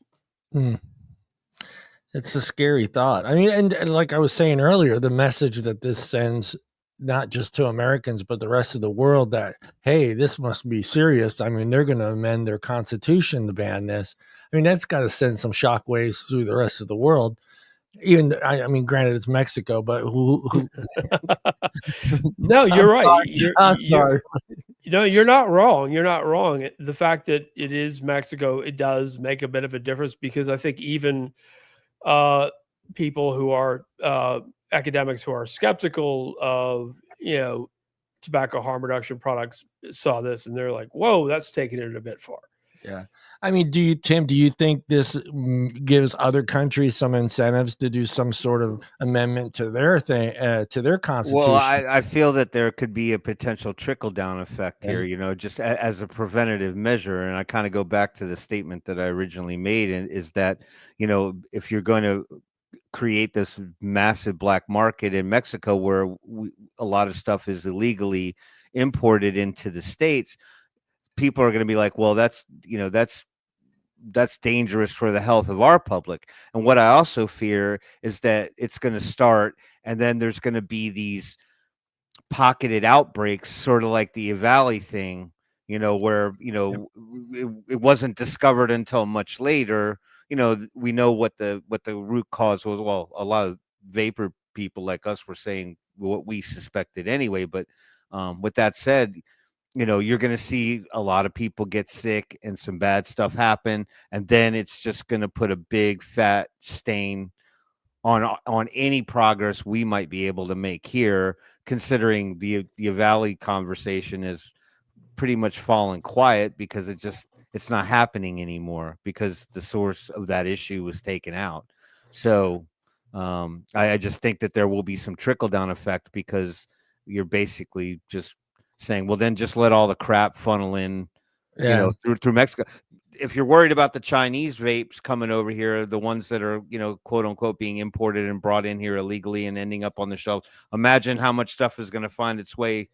It's a scary thought. I mean, and like I was saying earlier, the message that this sends not just to Americans, but the rest of the world that, hey, this must be serious. I mean, they're going to amend their Constitution to ban this. I mean, that's got to send some shockwaves through the rest of the world. Even, I mean, granted, it's Mexico, but who... No, you're right. I'm sorry. You're not wrong. You're not wrong. The fact that it is Mexico, it does make a bit of a difference, because I think even people who are academics who are skeptical of tobacco harm reduction products saw this and they're like, whoa, that's taking it a bit far. Yeah. I mean, do you think this gives other countries some incentives to do some sort of amendment to their thing, to their constitution? Well, I feel that there could be a potential trickle down effect here, just as a preventative measure. And I kind of go back to the statement that I originally made, and is that, if you're going to create this massive black market in Mexico where a lot of stuff is illegally imported into the States, people are going to be like, well, that's dangerous for the health of our public. And what I also fear is that it's going to start, and then there's going to be these pocketed outbreaks, sort of like the Valley thing, where, it wasn't discovered until much later. We know what the root cause was. Well, a lot of vapor people like us were saying what we suspected anyway. But with that said, you're going to see a lot of people get sick and some bad stuff happen. And then it's just going to put a big fat stain on any progress we might be able to make here, considering the Valley conversation is pretty much fallen quiet because it's not happening anymore because the source of that issue was taken out. So I just think that there will be some trickle down effect, because you're basically just saying, well, then just let all the crap funnel in, through Mexico. If you're worried about the Chinese vapes coming over here, the ones that are, quote unquote, being imported and brought in here illegally and ending up on the shelves, imagine how much stuff is going to find its way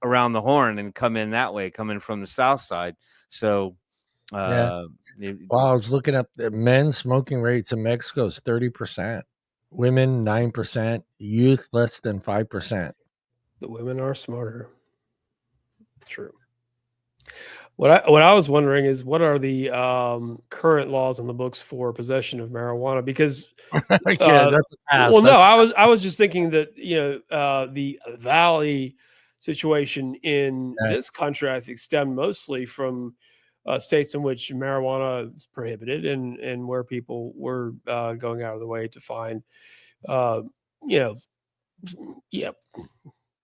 around the horn and come in that way, coming from the south side. So, I was looking up the men's smoking rates in Mexico is 30%, women 9%, youth less than 5%. The women are smarter. True. What I was wondering is, what are the current laws on the books for possession of marijuana? Because that's I was just thinking that the Valley situation in this country, I think, stemmed mostly from states in which marijuana is prohibited and where people were going out of the way to find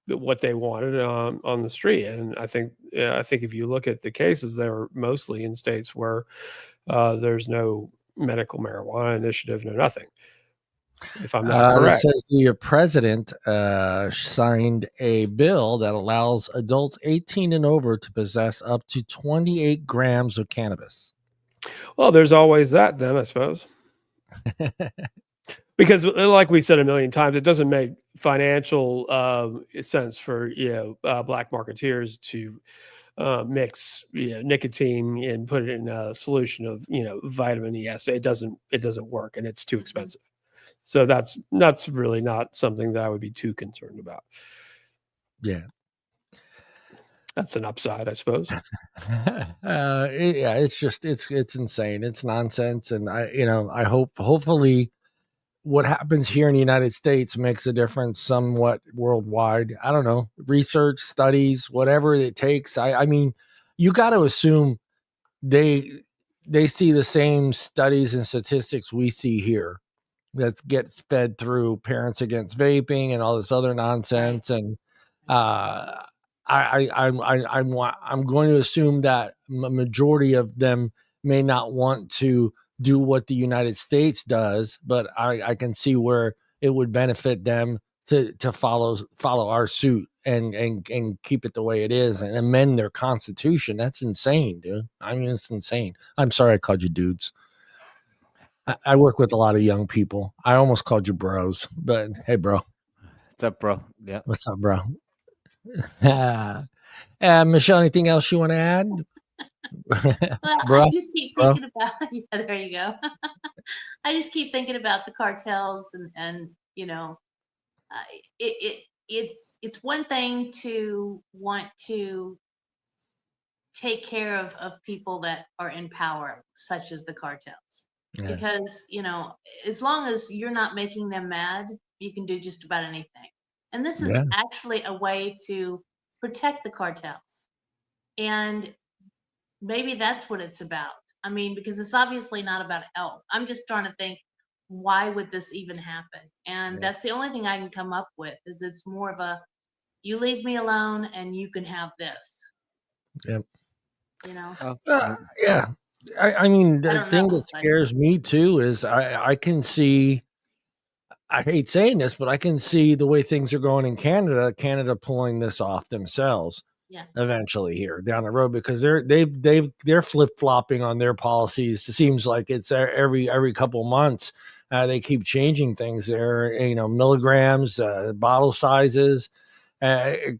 what they wanted on the street. And I think if you look at the cases, they're mostly in states where there's no medical marijuana initiative, no nothing. If I'm not correct, it says the president signed a bill that allows adults 18 and over to possess up to 28 grams of cannabis. Well, there's always that then, I suppose. Because, like we said a million times, it doesn't make financial sense for black marketeers to mix nicotine and put it in a solution of vitamin E. It doesn't work, and it's too expensive. So that's really not something that I would be too concerned about. Yeah, that's an upside, I suppose. It's just it's insane. It's nonsense, and I hopefully what happens here in the United States makes a difference somewhat worldwide. I don't know, research, studies, whatever it takes. I mean, you got to assume they see the same studies and statistics we see here that gets fed through Parents Against Vaping and all this other nonsense. And I'm going to assume that a majority of them may not want to do what the United States does, but I can see where it would benefit them to follow our suit and keep it the way it is and amend their constitution. That's insane, dude. I mean, it's insane. I'm sorry I called you dudes. I work with a lot of young people. I almost called you bros, but hey, bro. What's up, bro? Yeah. What's up, bro? Michelle, anything else you want to add? Well, I just keep thinking about, yeah, there you go. I just keep thinking about the cartels and you know, it's one thing to want to take care of people that are in power, such as the cartels. Yeah. Because, you know, as long as you're not making them mad, you can do just about anything. And this is actually a way to protect the cartels. And maybe that's what it's about. I mean, because it's obviously not about health. I'm just trying to think, why would this even happen? And that's the only thing I can come up with, is it's more of a, you leave me alone and you can have this. Yep. You know? Yeah. I mean, the thing that scares me too is I can see, I hate saying this, but I can see the way things are going in Canada pulling this off themselves. Yeah. Eventually here down the road, because they're flip-flopping on their policies. It seems like it's every couple months. They keep changing things there, you know, milligrams, bottle sizes. I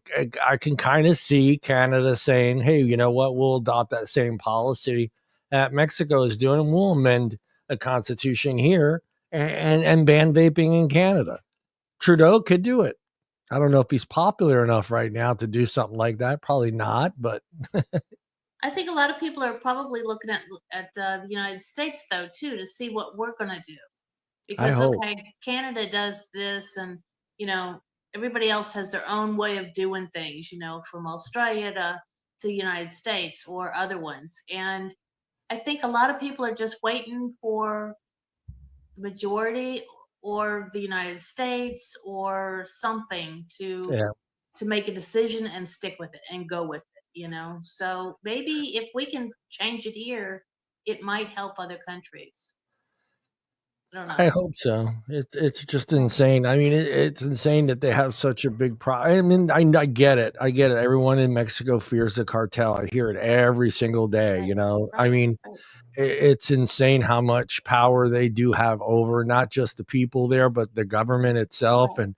can kind of see Canada saying, hey, you know what, we'll adopt that same policy that Mexico is doing, and we'll amend a constitution here and ban vaping in Canada. Trudeau could do it. I don't know if he's popular enough right now to do something like that. Probably not, but I think a lot of people are probably looking at the United States though too, to see what we're going to do, because okay, Canada does this, and you know, everybody else has their own way of doing things. You know, from Australia to the United States or other ones, and I think a lot of people are just waiting for the majority or the United States or something to make a decision and stick with it and go with it, you know. So maybe if we can change it here, it might help other countries. I don't know. I hope so. It's just insane. I mean, it's insane that they have such a big problem. I mean, I get it. I get it. Everyone in Mexico fears the cartel. I hear it every single day, you know. I mean, it's insane how much power they do have over not just the people there, but the government itself. And,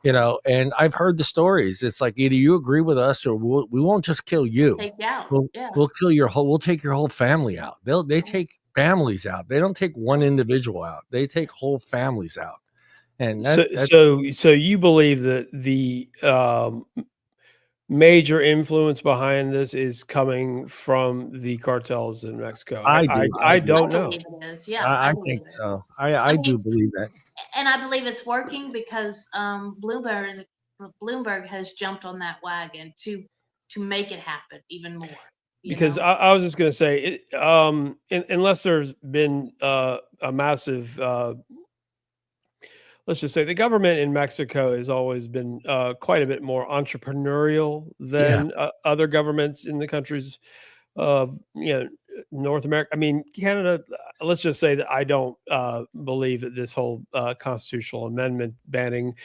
you know, and I've heard the stories. It's like, either you agree with us or we won't just kill you. Take you out. We'll kill we'll take your whole family out. They take families out. They don't take one individual out. They take whole families out. And so you believe that the major influence behind this is coming from the cartels in Mexico? I don't know. I think so. I do believe that. And I believe it's working because Bloomberg has jumped on that wagon to make it happen even more. Because I was just going to say, unless there's been a massive, let's just say, the government in Mexico has always been quite a bit more entrepreneurial than other governments in the countries of North America. I mean, Canada. Let's just say that I don't believe that this whole constitutional amendment banning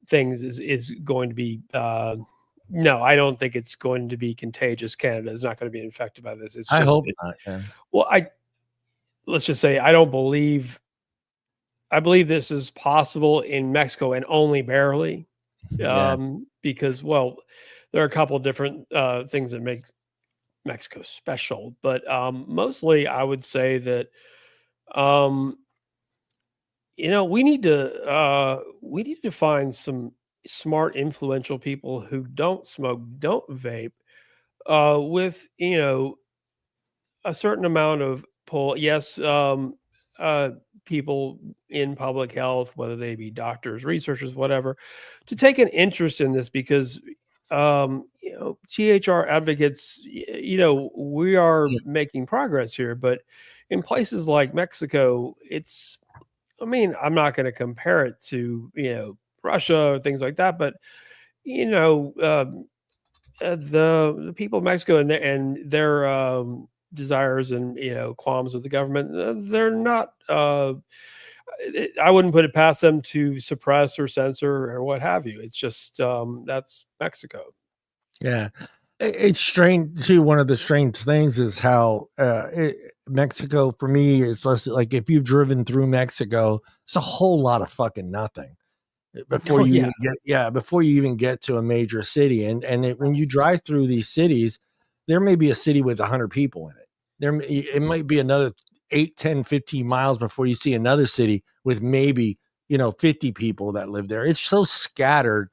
things is going to be. No, I don't think it's going to be contagious. Canada is not going to be infected by this. It's just, I hope not. Yeah. Well, let's just say I don't believe. I believe this is possible in Mexico, and only barely, because there are a couple of different things that make Mexico special, but mostly I would say that we need to find some smart, influential people who don't smoke, don't vape, with a certain amount of pull. Yes, people in public health, whether they be doctors, researchers, whatever, to take an interest in this, because THR advocates, we are making progress here, but in places like Mexico, I'm not going to compare it to Russia or things like that, but the people of Mexico and their desires and qualms with the government, they're not. I wouldn't put it past them to suppress or censor or what have you. It's just that's Mexico. Yeah, it's strange too. One of the strange things is how Mexico, for me, is less like, if you've driven through Mexico, it's a whole lot of fucking nothing before you even get to a major city. And when you drive through these cities, there may be a city with 100 people in it. It might be another 8, 10, 15 miles before you see another city with maybe, 50 people that live there. It's so scattered,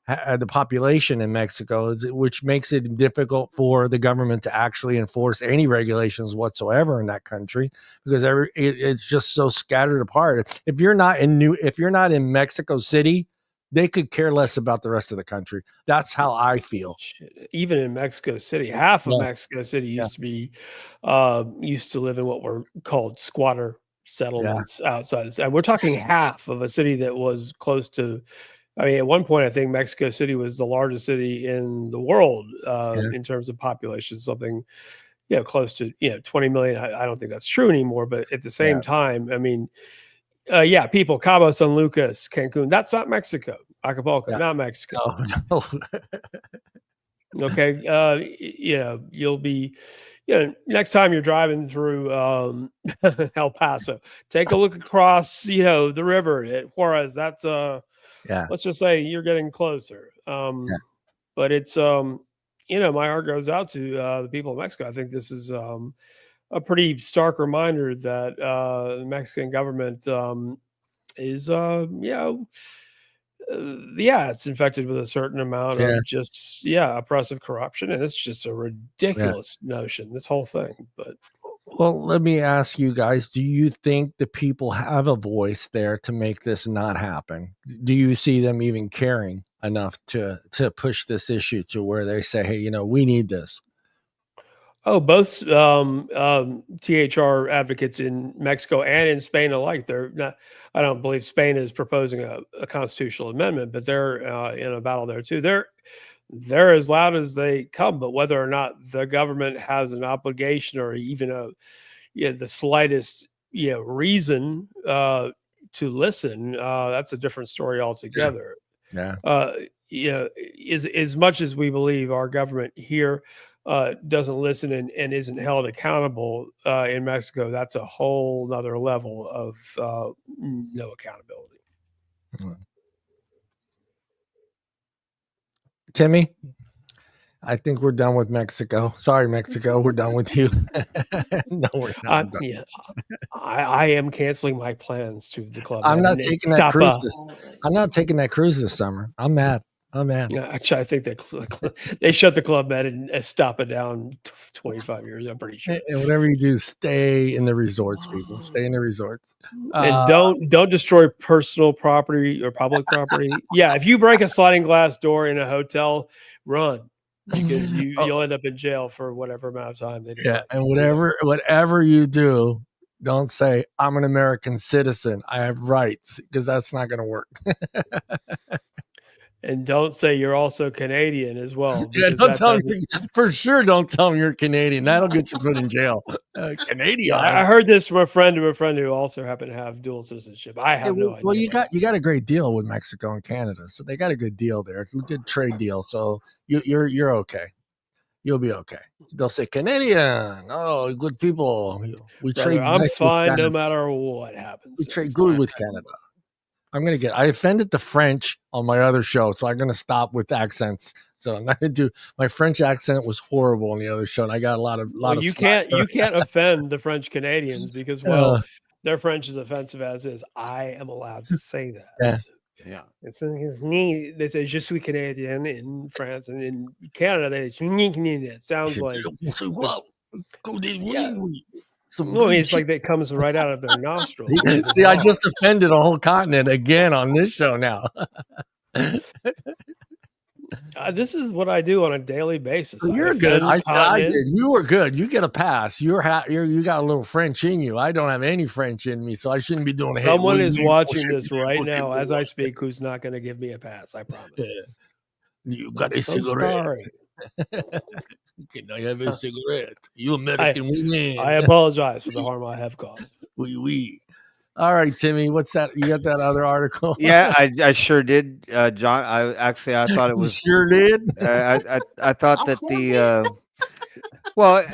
the population in Mexico, which makes it difficult for the government to actually enforce any regulations whatsoever in that country, because it's just so scattered apart. If you're not in Mexico City, they could care less about the rest of the country. That's how I feel. Even in Mexico City, half of Mexico City used to live in what were called squatter settlements outside. And we're talking half of a city that was close to. I mean, at one point, I think Mexico City was the largest city in the world in terms of population, something, close to 20 million. I don't think that's true anymore. But at the same time, I mean, people, Cabo San Lucas, Cancun, that's not Mexico. Acapulco, not Mexico. No. Okay. You'll be, next time you're driving through El Paso, take a look across, the river at Juarez. That's let's just say you're getting closer. But it's, my heart goes out to the people of Mexico. I think this is a pretty stark reminder that the Mexican government is, it's infected with a certain amount of just, oppressive corruption. And it's just a ridiculous notion, this whole thing. But well, let me ask you guys, do you think the people have a voice there to make this not happen? Do you see them even caring enough to push this issue to where they say, hey, we need this? Oh, both THR advocates in Mexico and in Spain alike. They're not. I don't believe Spain is proposing a constitutional amendment, but they're in a battle there too. They're as loud as they come. But whether or not the government has an obligation or even the slightest reason to listen, that's a different story altogether. As much as we believe our government here doesn't listen and isn't held accountable in Mexico, that's a whole nother level of no accountability. Timmy, I think we're done with Mexico. Sorry, Mexico, we're done with you. No, we're not. I am canceling my plans to the club. I'm not taking that cruise. I'm not taking that cruise this summer. I'm mad. Oh man! Actually, I think that they shut the Club Med and stop it down 25 years. I'm pretty sure. And whatever you do, stay in the resorts, people. Stay in the resorts, and don't destroy personal property or public property. Yeah, if you break a sliding glass door in a hotel, run, because you'll end up in jail for whatever amount of time they decide. And whatever you do, don't say I'm an American citizen. I have rights, because that's not going to work. And don't say you're also Canadian as well. Don't tell me, for sure. Don't tell me you're Canadian. That'll get you put in jail. Canadian. I heard this from a friend who also happened to have dual citizenship. I have no idea. Well, you got a great deal with Mexico and Canada, so they got a good deal there. It's a good trade deal. So you're okay. You'll be okay. They'll say Canadian. Oh, good people. We trade. I'm fine no matter what happens. We trade good with Canada. I offended the French on my other show, so I'm going to stop with accents. So I'm not going to do, my French accent was horrible on the other show, and I got a lot of you can't offend the French Canadians because their French is offensive as is. I am allowed to say that. Yeah. It's me. They say "Je suis Canadian" in France, and in Canada they say it sounds like it's like that comes right out of their nostrils. See, I just offended a whole continent again on this show now. This is what I do on a daily basis. You're good. I did. You were good. You get a pass. You got a little French in you. I don't have any French in me, so I shouldn't be doing it. Someone is watching this right now as I speak who's not going to give me a pass. I promise. You got a cigarette. Can I have a cigarette? You American women. I apologize for the harm I have caused. Oui. All right, Timmy, what's that? You got that other article? Yeah, I sure did, John. I thought it was sure did. I thought that Well,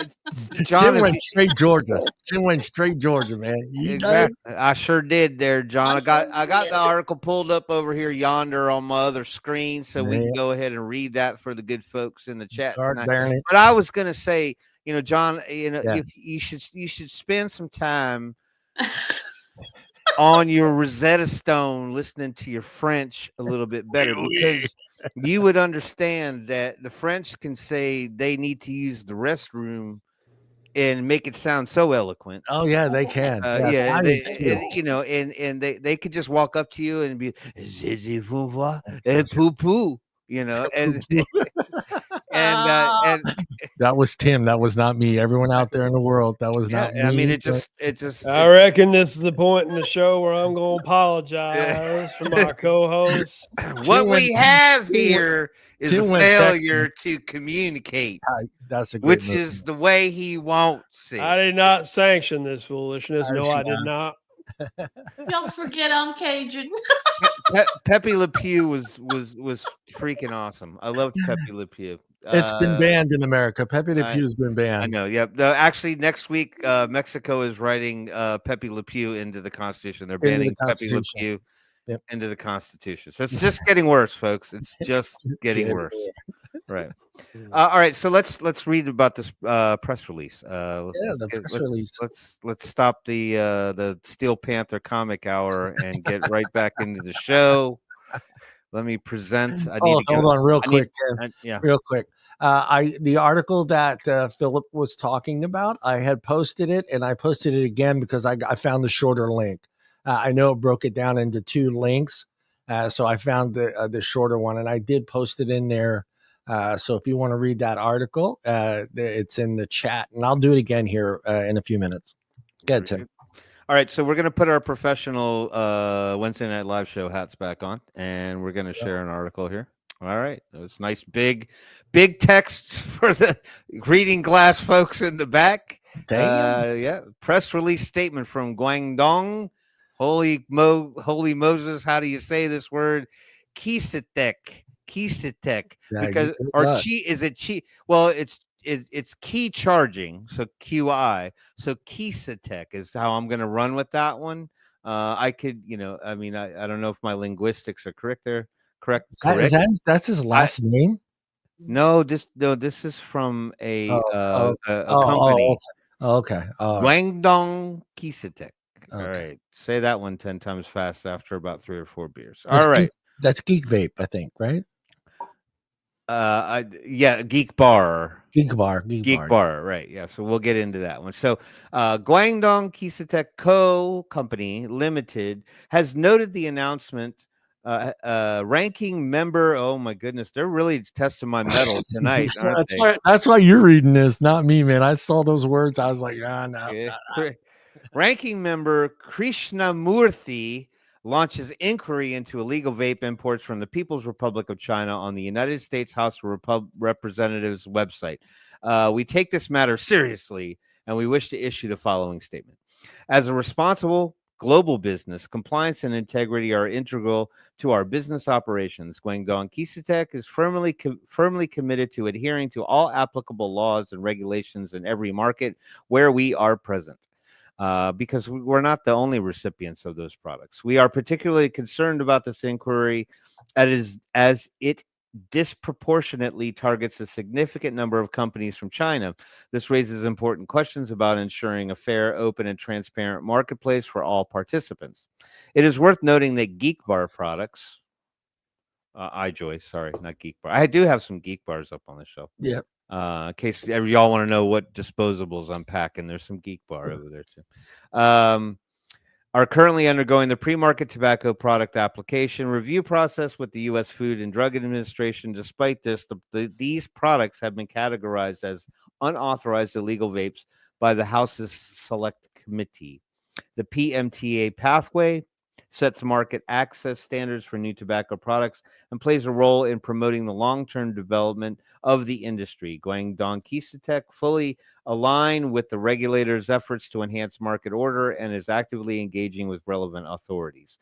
John, Jim went straight Georgia. Jim went straight Georgia, man. Exactly. I sure did there, John. I got did. the article pulled up over here yonder on my other screen, so we can Yeah. go ahead and read that for the good folks in the chat God tonight. darn it. But I was gonna say, John, Yeah. if you should spend some time on your Rosetta Stone listening to your French a little bit better, because you would understand that the French can say they need to use the restroom and make it sound so eloquent. Oh yeah, they can. Yeah, Italians too. and they could just walk up to you and be poo poo, and That was Tim. That was not me. Everyone out there in the world, that was not me. I mean, it just. I reckon this is the point in the show where I'm going to apologize for my co-host. What we have here is a failure to communicate. That's a great which movie. is the way he wants it. I did not sanction this foolishness. No, I did not. Don't forget I'm Cajun. Pepe Le Pew was freaking awesome. I loved Pepe Le Pew. It's been banned in America. Pepe Le Pew's been banned. I know. Yep. No, actually, next week, Mexico is writing Pepe Le Pew into the Constitution. They're banning Pepe Le Pew into the Constitution. So it's just getting worse, folks. It's just getting worse. Right. All right. So let's read about this press release. Let's stop the Steel Panther comic hour and get right back into the show. Let me present. Hold on, real quick, Tim. Real quick. The article that Phillip was talking about, I had posted it, and I posted it again because I found the shorter link. I know it broke it down into 2 links, so I found the shorter one, and I did post it in there. So if you want to read that article, it's in the chat, and I'll do it again here in a few minutes. Go ahead, Tim. All right, so we're going to put our professional Wednesday Night Live show hats back on, and we're going to share an article here. All right, it's nice big text for the reading glass folks in the back. Damn. Press release statement from Guangdong. Holy Moses, how do you say this word? Kisetek, because is it chi? Well, it's key charging, so QI. So Kisetek is how I'm going to run with that one. I could, I mean, I don't know if my linguistics are correct there. Correct. That's his last name? No, this is from a company. Okay. Guangdong Kisetek. Okay. All right. Say that one 10 times fast after about 3 or 4 beers. All right. That's Geek Vape, I think, right? Geek Bar. Geek Bar, right. Yeah, so we'll get into that one. So Guangdong Kisetek Company Limited has noted the announcement. Ranking member, oh my goodness, they're really testing my mettle tonight. That's why you're reading this, not me, man. I saw those words, I was like, no. Ranking member Krishnamurthy launches inquiry into illegal vape imports from the People's Republic of China on the United States House of Representatives website. We take this matter seriously, and we wish to issue the following statement. As a responsible global business, compliance and integrity are integral to our business operations. Guangdong Kisetek is firmly committed to adhering to all applicable laws and regulations in every market where we are present. Because we're not the only recipients of those products. We are particularly concerned about this inquiry as it disproportionately targets a significant number of companies from China. This raises important questions about ensuring a fair, open, and transparent marketplace for all participants. It is worth noting that Geek Bar products, iJoy, sorry, not Geek Bar. I do have some Geek Bars up on the shelf. Yeah. In case y'all want to know what disposables I'm packing, there's some Geek Bar over there too. Are currently undergoing the pre-market tobacco product application review process with the U.S. Food and Drug Administration. Despite this, these products have been categorized as unauthorized illegal vapes by the House's Select Committee. The PMTA pathway sets market access standards for new tobacco products and plays a role in promoting the long-term development of the industry. Guangdong Kisetek fully align with the regulators' efforts to enhance market order and is actively engaging with relevant authorities.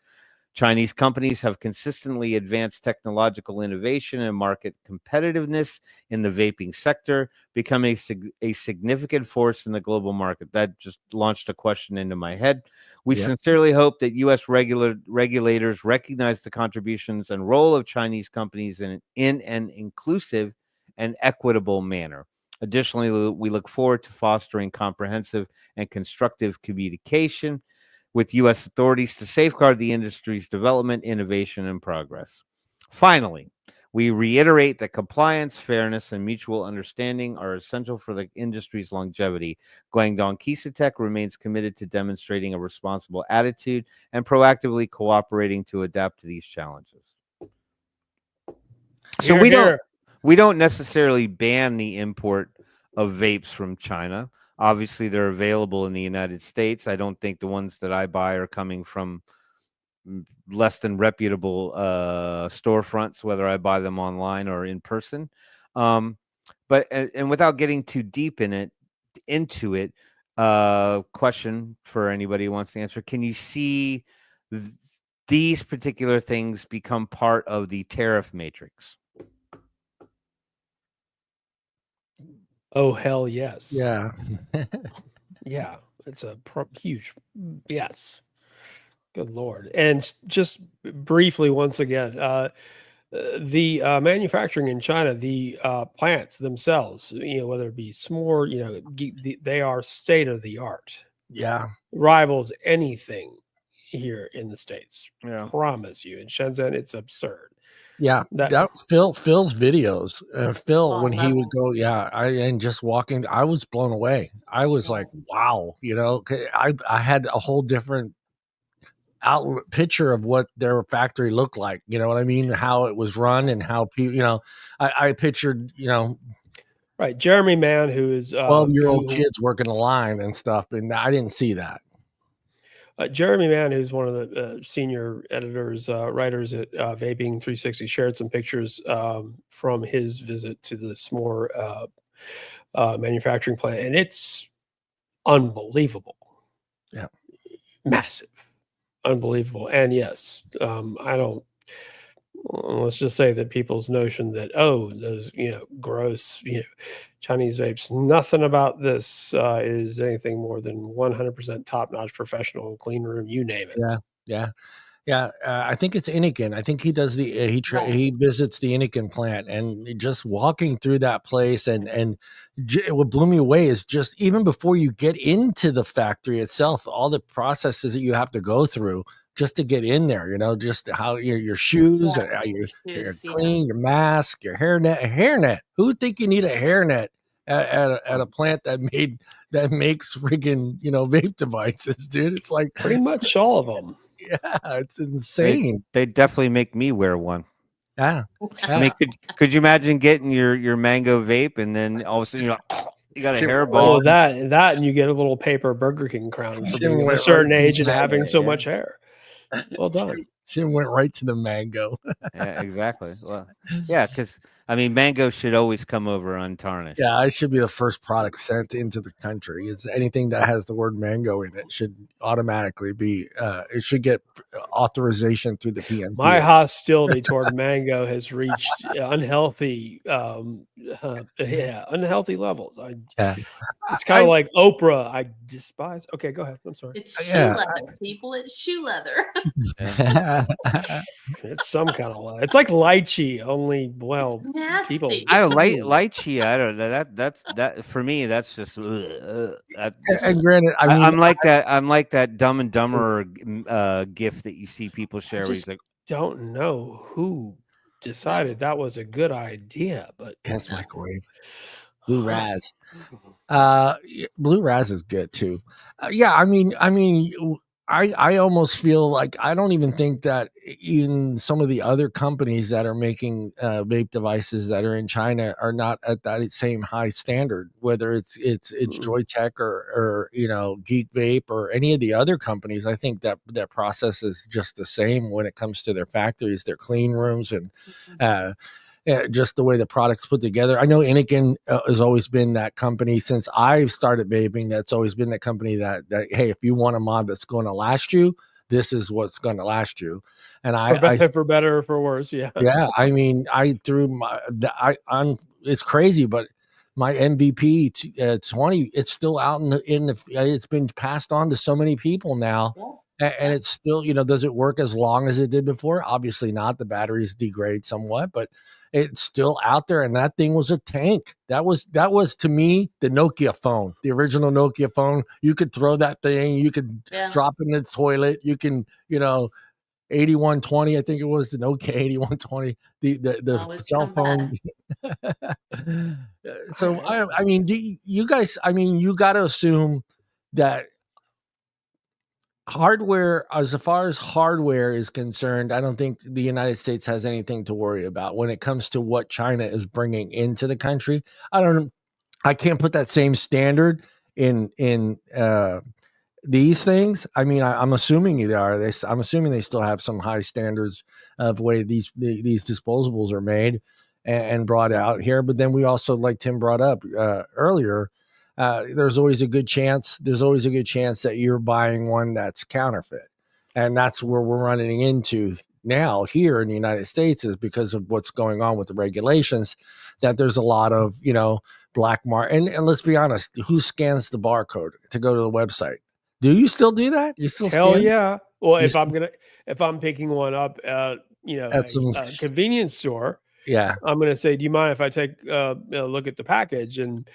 Chinese companies have consistently advanced technological innovation and market competitiveness in the vaping sector, becoming a significant force in the global market. That just launched a question into my head. We sincerely hope that U.S. regulators recognize the contributions and role of Chinese companies in an inclusive and equitable manner. Additionally, we look forward to fostering comprehensive and constructive communication with U.S. authorities to safeguard the industry's development, innovation, and progress. Finally, we reiterate that compliance, fairness, and mutual understanding are essential for the industry's longevity. Guangdong Kissatech remains committed to demonstrating a responsible attitude and proactively cooperating to adapt to these challenges. So we don't necessarily ban the import of vapes from China. Obviously, they're available in the United States. I don't think the ones that I buy are coming from less than reputable storefronts, whether I buy them online or in person. But without getting too deep into it, question for anybody who wants to answer: can you see these particular things become part of the tariff matrix? Oh, hell yes. Yeah. Yeah, it's a huge yes. Good Lord. And just briefly, once again, the manufacturing in China, the plants themselves, whether it be SMORE, they are state of the art. Yeah. Rivals anything here in the States. Yeah. Promise you. In Shenzhen, it's absurd. Yeah, that was Phil's videos. Phil, when he would go, and just walking, I was blown away. I was like, wow, I had a whole different picture of what their factory looked like. You know what I mean? How it was run and how people, I pictured, right, Jeremy Mann, who is 12-year-old kids working a line and stuff, and I didn't see that. Jeremy Mann, who's one of the senior editors, writers at Vaping 360, shared some pictures from his visit to the SMORE manufacturing plant, and it's unbelievable. Yeah, massive, unbelievable. And yes, let's just say that people's notion that those gross Chinese vapes, nothing about this is anything more than 100% top-notch professional clean room, you name it. Yeah. I think it's Inniken. I think he does he visits the Inniken plant, and just walking through that place and what blew me away is just even before you get into the factory itself, all the processes that you have to go through just to get in there, just how your shoes, your clean, your mask, your hairnet. Who would think you need a hairnet at a plant that makes friggin' vape devices, dude? It's like pretty much all of them. Yeah, it's insane. They definitely make me wear one. Yeah. I mean, could you imagine getting your mango vape and then all of a sudden you got a hairball? Oh, that and you get a little paper Burger King crown for being a certain age and having so much hair. Well done. Tim went right to the mango. Yeah, exactly. Well, yeah, because I mean, mango should always come over untarnished. Yeah, it should be the first product sent into the country. It's anything that has the word mango in it should automatically be. It should get authorization through the PMTA. My hostility toward mango has reached unhealthy levels. It's kind of like Oprah. I despise. Okay, go ahead. I'm sorry. It's shoe leather, people. It's shoe leather. It's some kind of leather. It's like lychee, only people. I don't lychee. I don't know that for me. That's just. And granted, I'm like that Dumb and Dumber gift that you see people share. Where he's like, don't know who decided that was a good idea, but gas microwave. Blue Raz. Blue Raz is good too. I almost feel like I don't even think that even some of the other companies that are making vape devices that are in China are not at that same high standard, whether it's Joytech or Geek Vape or any of the other companies. I think that their process is just the same when it comes to their factories, their clean rooms, and just the way the product's put together. I know Inniken has always been that company since I've started vaping. That's always been that company that hey, if you want a mod that's going to last you, this is what's going to last you. And for better or for worse. Yeah. Yeah. I mean, I threw I'm it's crazy, but my MVP 20, it's still out in the it's been passed on to so many people now. And it's still, does it work as long as it did before? Obviously not. The batteries degrade somewhat, but it's still out there. And that thing was a tank. That was to me the Nokia phone, the original Nokia phone. You could throw that thing, you could drop it in the toilet, you can, 8120, I think it was the Nokia 8120, the cell phone. So I mean, you guys, I mean, you got to assume that hardware, as far as hardware is concerned, I don't think the United States has anything to worry about when it comes to what China is bringing into the country. I can't put that same standard in these things. I mean, I'm assuming they are. I'm assuming they still have some high standards of the way these disposables are made and brought out here. But then we also, like Tim brought up earlier, there's always a good chance that you're buying one that's counterfeit. And that's where we're running into now here in the United States, is because of what's going on with the regulations, that there's a lot of, black market. And let's be honest, who scans the barcode to go to the website? Do you still do that? You still Hell scan? yeah. Well, if I'm picking one up at some a convenience store, yeah, I'm going to say, do you mind if I take a look at the package? And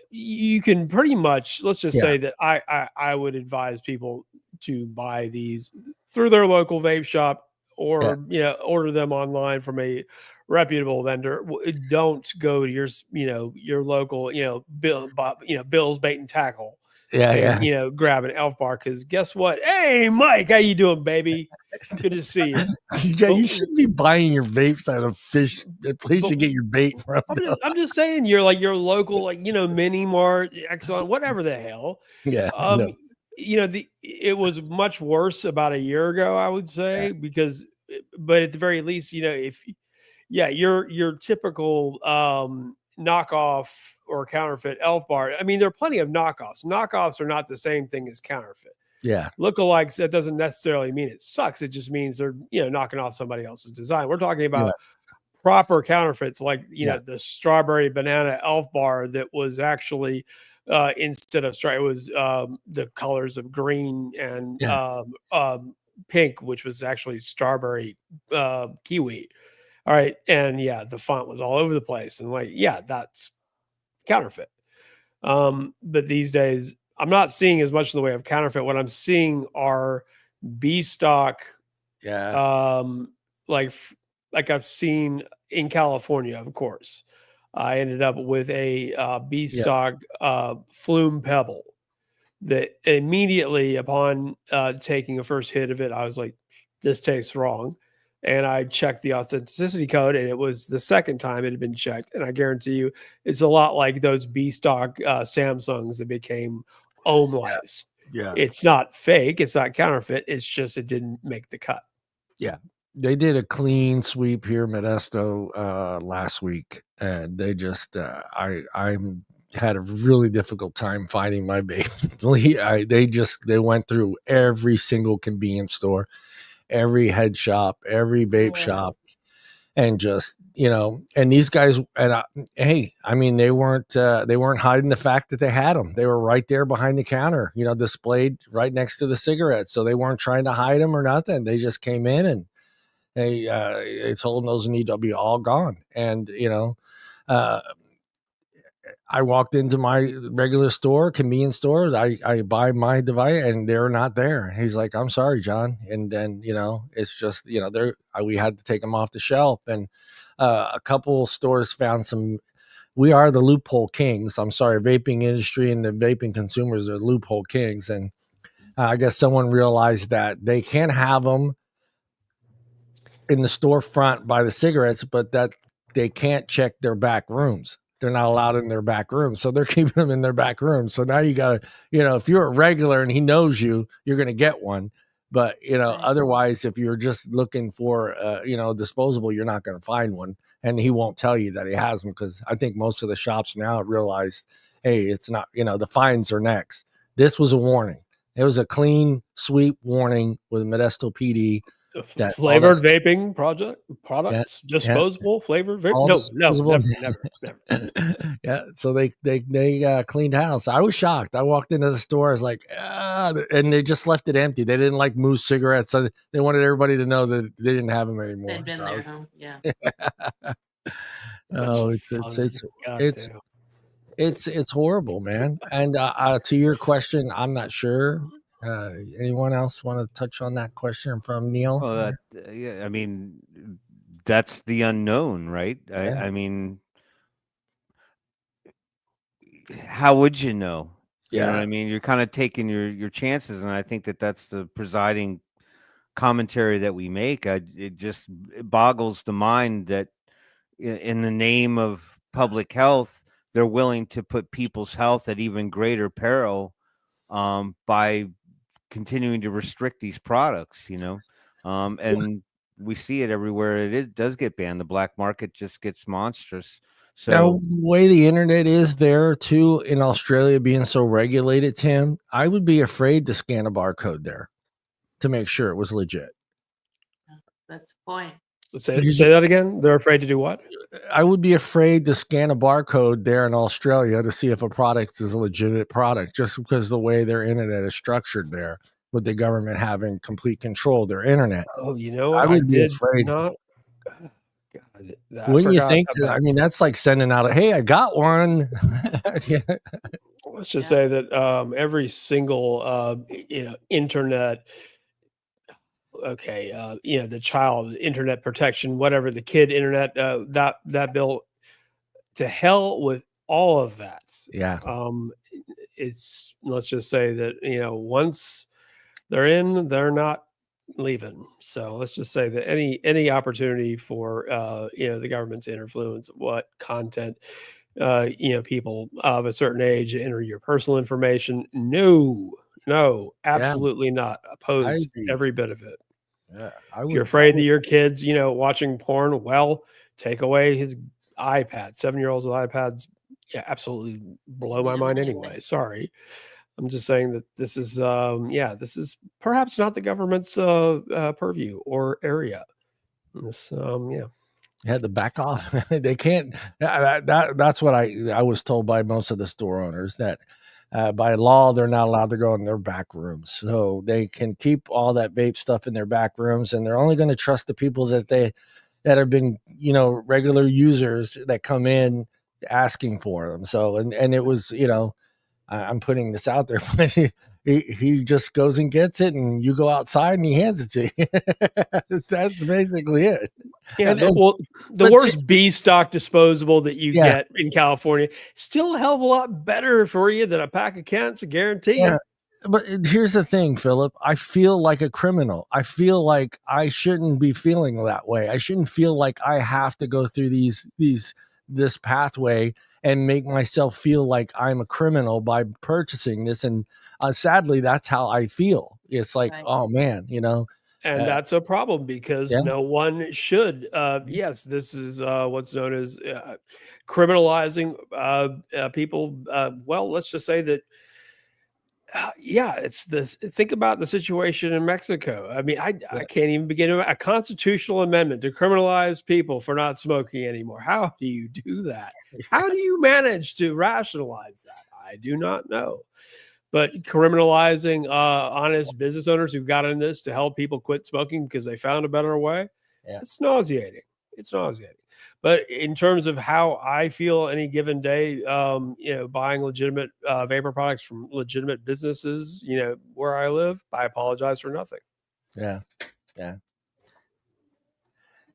you can pretty much, let's just say that I would advise people to buy these through their local vape shop, or order them online from a reputable vendor. Don't go to your local Bill's Bait and Tackle. Grab an elf bar, because guess what? Hey, Mike, how you doing, baby? Good to see you. You shouldn't be buying your vapes at a place you get your bait from. I'm just saying, you're like your local, Mini Mart, Exxon, whatever the hell. Yeah. It was much worse about a year ago, I would say, but at the very least, your typical knockoff or counterfeit elf bar. I mean, there are plenty of knockoffs. Knockoffs are not the same thing as counterfeit. Yeah. Lookalikes, that doesn't necessarily mean it sucks. It just means they're, knocking off somebody else's design. We're talking about proper counterfeits, like, the strawberry banana elf bar that was actually, instead of it was the colors of green and pink, which was actually strawberry kiwi. All right. And the font was all over the place. And that's counterfeit. But these days, I'm not seeing as much in the way of counterfeit. What I'm seeing are B stock. Like I've seen in California, of course. I ended up with a B stock Flume Pebble that immediately upon taking a first hit of it, I was like, this tastes wrong. And I checked the authenticity code, and it was the second time it had been checked. And I guarantee you, it's a lot like those B stock Samsungs that became Ohm Lives. Yeah. It's not fake. It's not counterfeit. It's just it didn't make the cut. Yeah. They did a clean sweep here in Modesto last week, and they just I had a really difficult time finding my vape. They went through every single convenience store, every head shop, every vape shop, and just, and these guys, and I mean, they weren't hiding the fact that they had them. They were right there behind the counter, displayed right next to the cigarettes. So they weren't trying to hide them or nothing. They just came in and they told them those need to be all gone. And, I walked into my regular store, convenience store. I buy my device, and they're not there. He's like, "I'm sorry, John." And then, it's just, we had to take them off the shelf. And a couple stores found some. We are the loophole kings. I'm sorry, vaping industry and the vaping consumers are loophole kings. And I guess someone realized that they can't have them in the storefront by the cigarettes, but that they can't check their back rooms. They're not allowed in their back room. So they're keeping them in their back room. So now you got to, if you're a regular and he knows you're going to get one. But, otherwise, if you're just looking for, disposable, you're not going to find one. And he won't tell you that he has them, because I think most of the shops now realized, hey, it's not, the fines are next. This was a warning. It was a clean sweep warning with Modesto PD. That flavored vaping products, disposable flavored vape. No, never. Yeah, so they cleaned house. I was shocked. I walked into the store. I was like, and they just left it empty. They didn't like Moose cigarettes, so they wanted everybody to know that they didn't have them anymore. They'd been there, huh? Yeah. Oh, it's horrible, man. And to your question, I'm not sure. Anyone else want to touch on that question from Neil? Well, yeah, I mean, that's the unknown, right? Yeah. I mean, how would you know? You know what I mean? You're kind of taking your chances, and I think that's the presiding commentary that we make. It just boggles the mind that in the name of public health, they're willing to put people's health at even greater peril by continuing to restrict these products, and we see it everywhere. It does get banned. The black market just gets monstrous. So now, the way the internet is there too in Australia being so regulated, Tim, I would be afraid to scan a barcode there to make sure it was legit. That's the point. Say that again. They're afraid to do what? I would be afraid to scan a barcode there in Australia to see if a product is a legitimate product, just because the way their internet is structured there, with the government having complete control of their internet. Oh, I would be afraid. God, wouldn't you think? I mean, that's like sending out hey, I got one. Let's just say that every single internet. Okay, the child internet protection, whatever, the kid internet, that bill, to hell with all of that. Yeah. It's, let's just say that, once they're in, they're not leaving. So let's just say that any opportunity for, the government to influence what content, people of a certain age enter your personal information. No, absolutely not. Oppose every bit of it. Yeah, you're afraid that your kids, watching porn. Well, take away his iPad. 7-year-olds with iPads, absolutely blow my mind anyway. Sorry, I'm just saying that this is, this is perhaps not the government's purview or area. This, had to back off. They can't. That's what I was told by most of the store owners, that by law they're not allowed to go in their back rooms, so they can keep all that vape stuff in their back rooms, and they're only going to trust the people that have been regular users that come in asking for them. So and it was I'm putting this out there, but he just goes and gets it, and you go outside and he hands it to you. That's basically it. Yeah, the worst B stock disposable that you get in California, still a hell of a lot better for you than a pack of Kents, I guarantee. Yeah. But here's the thing, Philip. I feel like a criminal. I feel like I shouldn't be feeling that way. I shouldn't feel like I have to go through this pathway and make myself feel like I'm a criminal by purchasing this. And sadly, that's how I feel. It's like, oh man, And that's a problem, because no one should. Yes, this is what's known as criminalizing people. Well, let's just say that. It's this. Think about the situation in Mexico. I mean, I can't even begin a constitutional amendment to criminalize people for not smoking anymore. How do you do that? How do you manage to rationalize that? I do not know. But criminalizing honest business owners who got in this to help people quit smoking because they found a better way, it's nauseating. It's nauseating. But in terms of how I feel any given day, buying legitimate vapor products from legitimate businesses, where I live, I apologize for nothing. Yeah.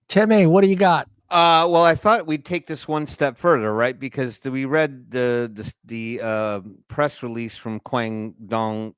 Timmy, what do you got? Well, I thought we'd take this one step further, right? Because we read the press release from Guangdong.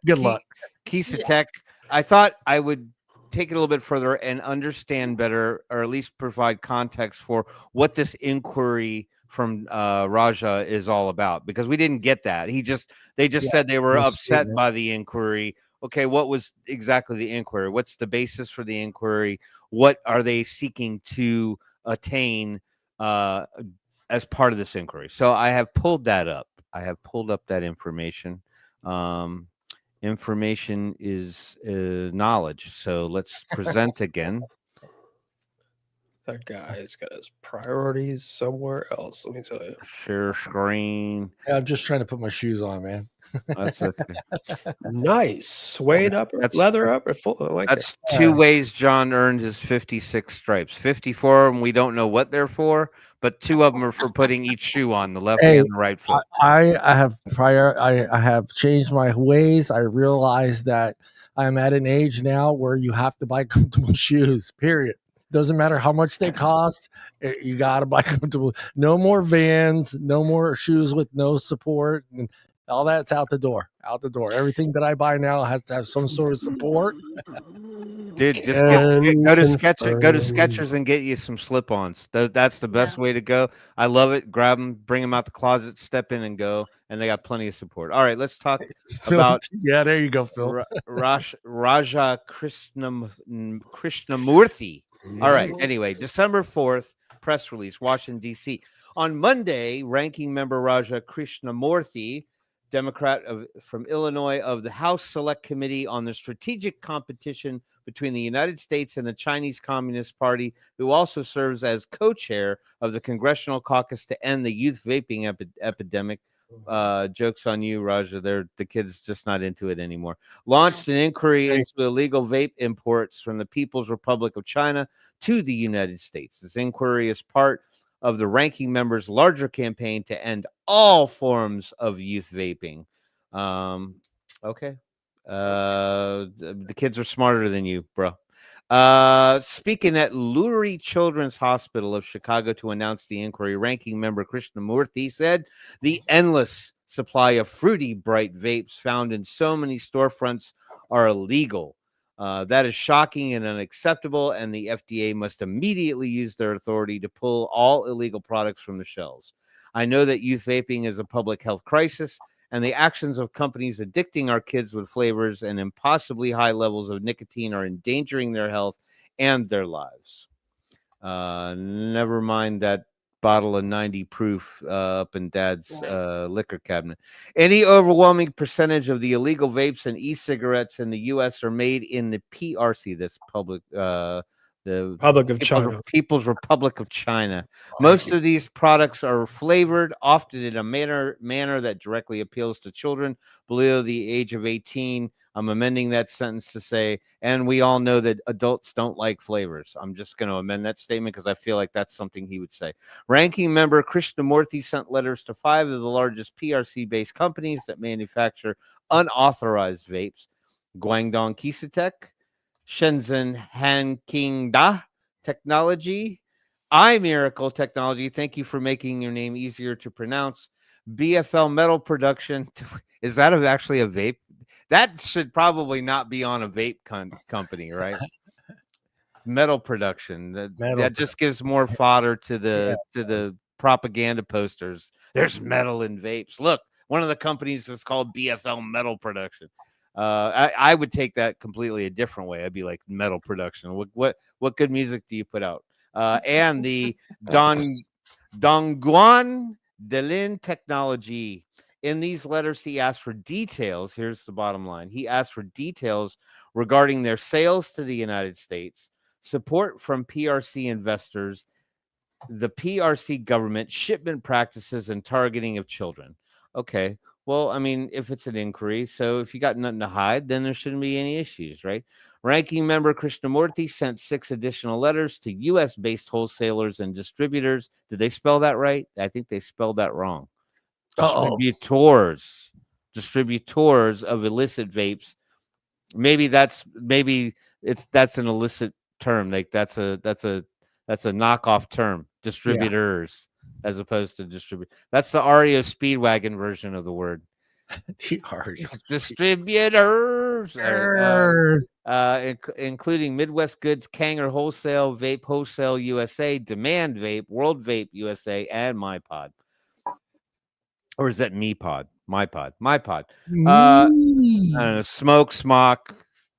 Good luck. Kisatek. I thought I would take it a little bit further and understand better, or at least provide context for what this inquiry from Raja is all about, because we didn't get that. They just said they were upset by the inquiry. Okay, what was exactly the inquiry? What's the basis for the inquiry? What are they seeking to attain as part of this inquiry? So I have pulled that up. I have pulled up that information. Information is knowledge. So let's present again. That guy's got his priorities somewhere else. Let me tell you. Share screen. Yeah, I'm just trying to put my shoes on, man. That's okay. Nice suede upper, leather upper. That's 2 ways John earned his 56 stripes. 54 of them we don't know what they're for, but 2 of them are for putting each shoe on, the left and the right foot. I have changed my ways. I realize that I'm at an age now where you have to buy comfortable shoes. Period. Doesn't matter how much they cost. You got to buy comfortable. No more Vans. No more shoes with no support. And all that's out the door. Out the door. Everything that I buy now has to have some sort of support. Dude, just go to Skechers and get you some slip-ons. That's the best way to go. I love it. Grab them, bring them out the closet, step in and go, and they got plenty of support. All right, let's talk about there you go, Phil. Raja Krishnamurthy. All right. Anyway, December 4th, press release, Washington, D.C. On Monday, ranking member Raja Krishnamurthy, Democrat from Illinois, of the House Select Committee on the Strategic Competition between the United States and the Chinese Communist Party, who also serves as co-chair of the Congressional Caucus to End the Youth Vaping Epidemic. Joke's on you, Raja. The kids just not into it anymore. Launched an inquiry into illegal vape imports from the People's Republic of China to the United States. This inquiry is part of the ranking member's larger campaign to end all forms of youth vaping. Okay. The kids are smarter than you, bro. Speaking at Lurie Children's Hospital of Chicago to announce the inquiry, ranking member Krishnamurthy said the endless supply of fruity bright vapes found in so many storefronts are illegal. That is shocking and unacceptable, and the FDA must immediately use their authority to pull all illegal products from the shelves. I know that youth vaping is a public health crisis, and the actions of companies addicting our kids with flavors and impossibly high levels of nicotine are endangering their health and their lives. Never mind that bottle of 90 proof up in Dad's liquor cabinet. Any overwhelming percentage of the illegal vapes and e-cigarettes in the U.S. are made in the PRC, this public the Republic of China. People's Republic of China. Most of these products are flavored, often in a manner that directly appeals to children below the age of 18. I'm amending that sentence to say, and we all know that adults don't like flavors. I'm just going to amend that statement because I feel like that's something he would say. Ranking member Krishnamurthy sent letters to 5 of the largest PRC-based companies that manufacture unauthorized vapes: Guangdong Kisatek, Shenzhen Hanqingda Technology, iMiracle Technology. Thank you for making your name easier to pronounce. BFL Metal Production. Is that actually a vape? That should probably not be on a vape company, right? Metal Production. That just gives more fodder to the propaganda posters. There's metal in vapes. Look, one of the companies is called BFL Metal Production. I would take that completely a different way. I'd be like, metal production. What good music do you put out? And the Dongguan Delin Technology. In these letters, he asked for details. Here's the bottom line. He asked for details regarding their sales to the United States, support from PRC investors, the PRC government, shipment practices, and targeting of children. Okay. Well, I mean, if it's an inquiry, so if you got nothing to hide, then there shouldn't be any issues, right? Ranking member Krishnamurthy sent 6 additional letters to U.S.-based wholesalers and distributors. Did they spell that right? I think they spelled that wrong. Distributors of illicit vapes. Maybe that's an illicit term. Like that's a knockoff term. Distributors. Yeah. As opposed to distribute. That's the REO Speedwagon version of the word. Distributors. Including Midwest Goods, Kanger Wholesale, Vape Wholesale USA, Demand Vape, World Vape USA, and MyPod. Or is that MePod? MyPod. I don't know, Smoke.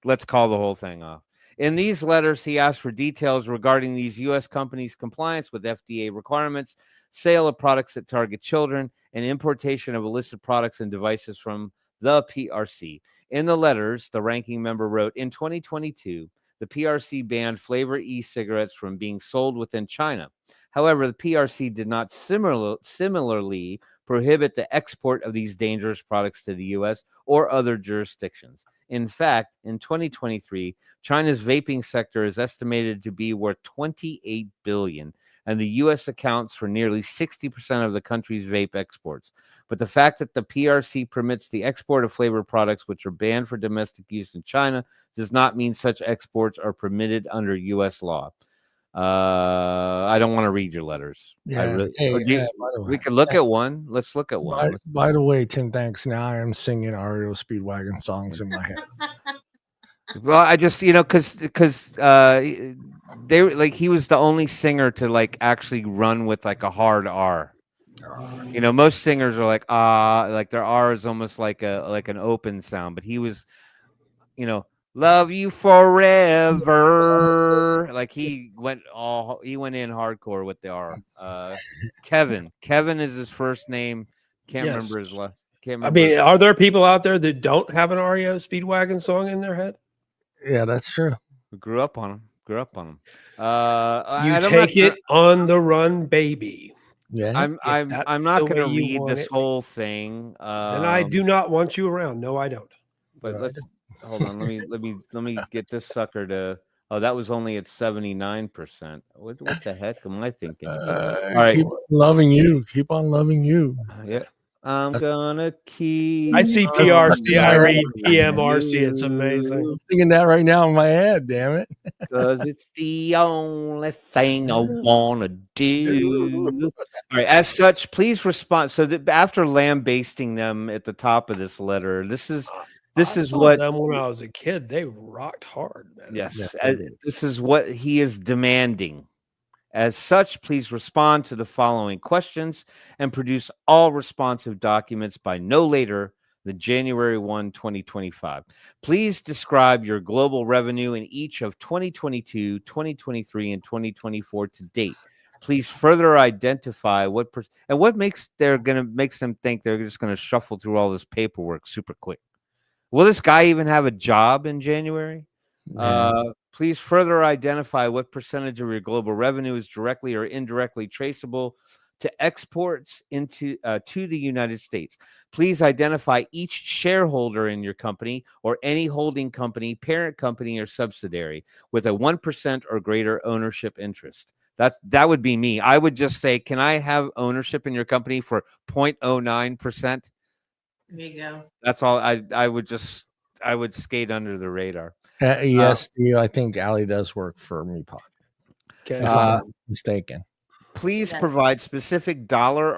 Let's call the whole thing off. In these letters, he asked for details regarding these U.S. companies' compliance with FDA requirements, sale of products that target children, and importation of illicit products and devices from the PRC. In the letters, the ranking member wrote, in 2022, the PRC banned flavor e-cigarettes from being sold within China. However, the PRC did not similarly prohibit the export of these dangerous products to the U.S. or other jurisdictions. In fact, in 2023, China's vaping sector is estimated to be worth $28 billion, and the U.S. accounts for nearly 60% of the country's vape exports. But the fact that the PRC permits the export of flavored products which are banned for domestic use in China does not mean such exports are permitted under U.S. law. I don't want to read your letters. Yeah. We could look at one. Let's look at one. By the way, Tim, thanks. Now I am singing REO Speedwagon songs in my head. Well, I just, because they like he was the only singer to like actually run with like a hard R. Most singers are like like their R is almost like an open sound, but he was, love you forever. Like he went in hardcore with the R. Kevin is his first name. Can't remember his last. I mean, are there people out there that don't have an REO Speedwagon song in their head? Yeah, that's true. We grew up on them. You take it on the run, baby. Yeah, I'm not going to read this whole thing. And I do not want you around. No, I don't. But hold on. Let me get this sucker to. Oh, that was only at 79%. What the heck am I thinking? All right, keep loving you. Keep on loving you. Yeah. Gonna keep. I see PRC. I read PMRC. It's amazing. I'm thinking that right now in my head. Damn it! Because it's the only thing I wanna do. All right. As such, please respond. So that after lambasting them at the top of this letter, this is what them when I was a kid. They rocked hard, man. Yes, this is what he is demanding. As such, please respond to the following questions and produce all responsive documents by no later than January 1, 2025. Please describe your global revenue in each of 2022, 2023, and 2024 to date. Please further identify what makes them think they're just going to shuffle through all this paperwork super quick. Will this guy even have a job in January? Please further identify what percentage of your global revenue is directly or indirectly traceable to exports into to the United States. Please identify each shareholder in your company or any holding company, parent company, or subsidiary with a 1% or greater ownership interest. That would be me. I would just say, can I have ownership in your company for 0.09%? There you go. That's all. I would skate under the radar. Yes, Steve. I think Allie does work for MePod. Okay, if I'm not mistaken. Please provide specific dollar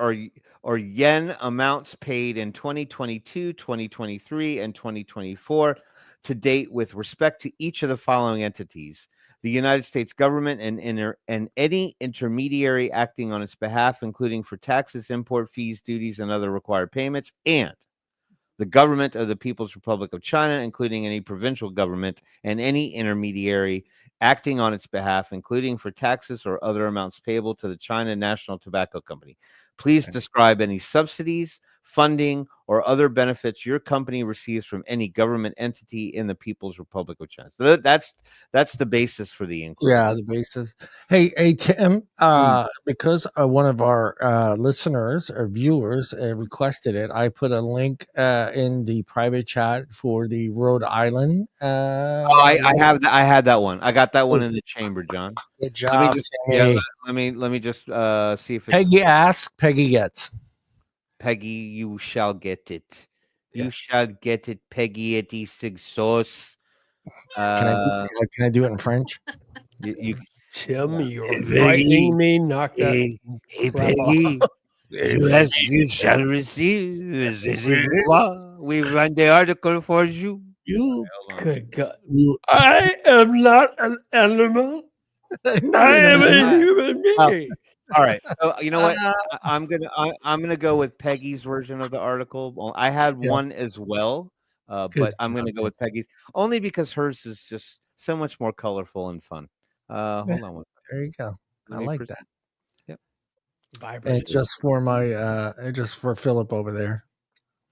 or yen amounts paid in 2022, 2023, and 2024 to date with respect to each of the following entities: the United States government and any intermediary acting on its behalf, including for taxes, import fees, duties, and other required payments, and the government of the People's Republic of China, including any provincial government and any intermediary acting on its behalf, including for taxes or other amounts payable to the China National Tobacco Company. Please describe any subsidies, funding, or other benefits your company receives from any government entity in the People's Republic of China. So that's the basis for the inquiry. Yeah, the basis. Hey, Tim, because one of our listeners or viewers requested it, I put a link in the private chat for the Rhode Island. I had that one. I got that one in the chamber, John. Good job, Timmy. Let me just see if it's Peggy asks, Peggy gets. Peggy, you shall get it. You shall get it, Peggy at Eastig sauce. Can I do it in French? Tim, you're frightening me. Knock that. Hey, Peggy. You shall receive. We run the article for you. Good God. I am not an animal. I am a human being. All right. So you know what? I'm gonna go with Peggy's version of the article. Well, I had one as well, but I'm gonna go with Peggy's only because hers is just so much more colorful and fun. Hold on one. There you go. I like that. Yep. And just for Philip over there.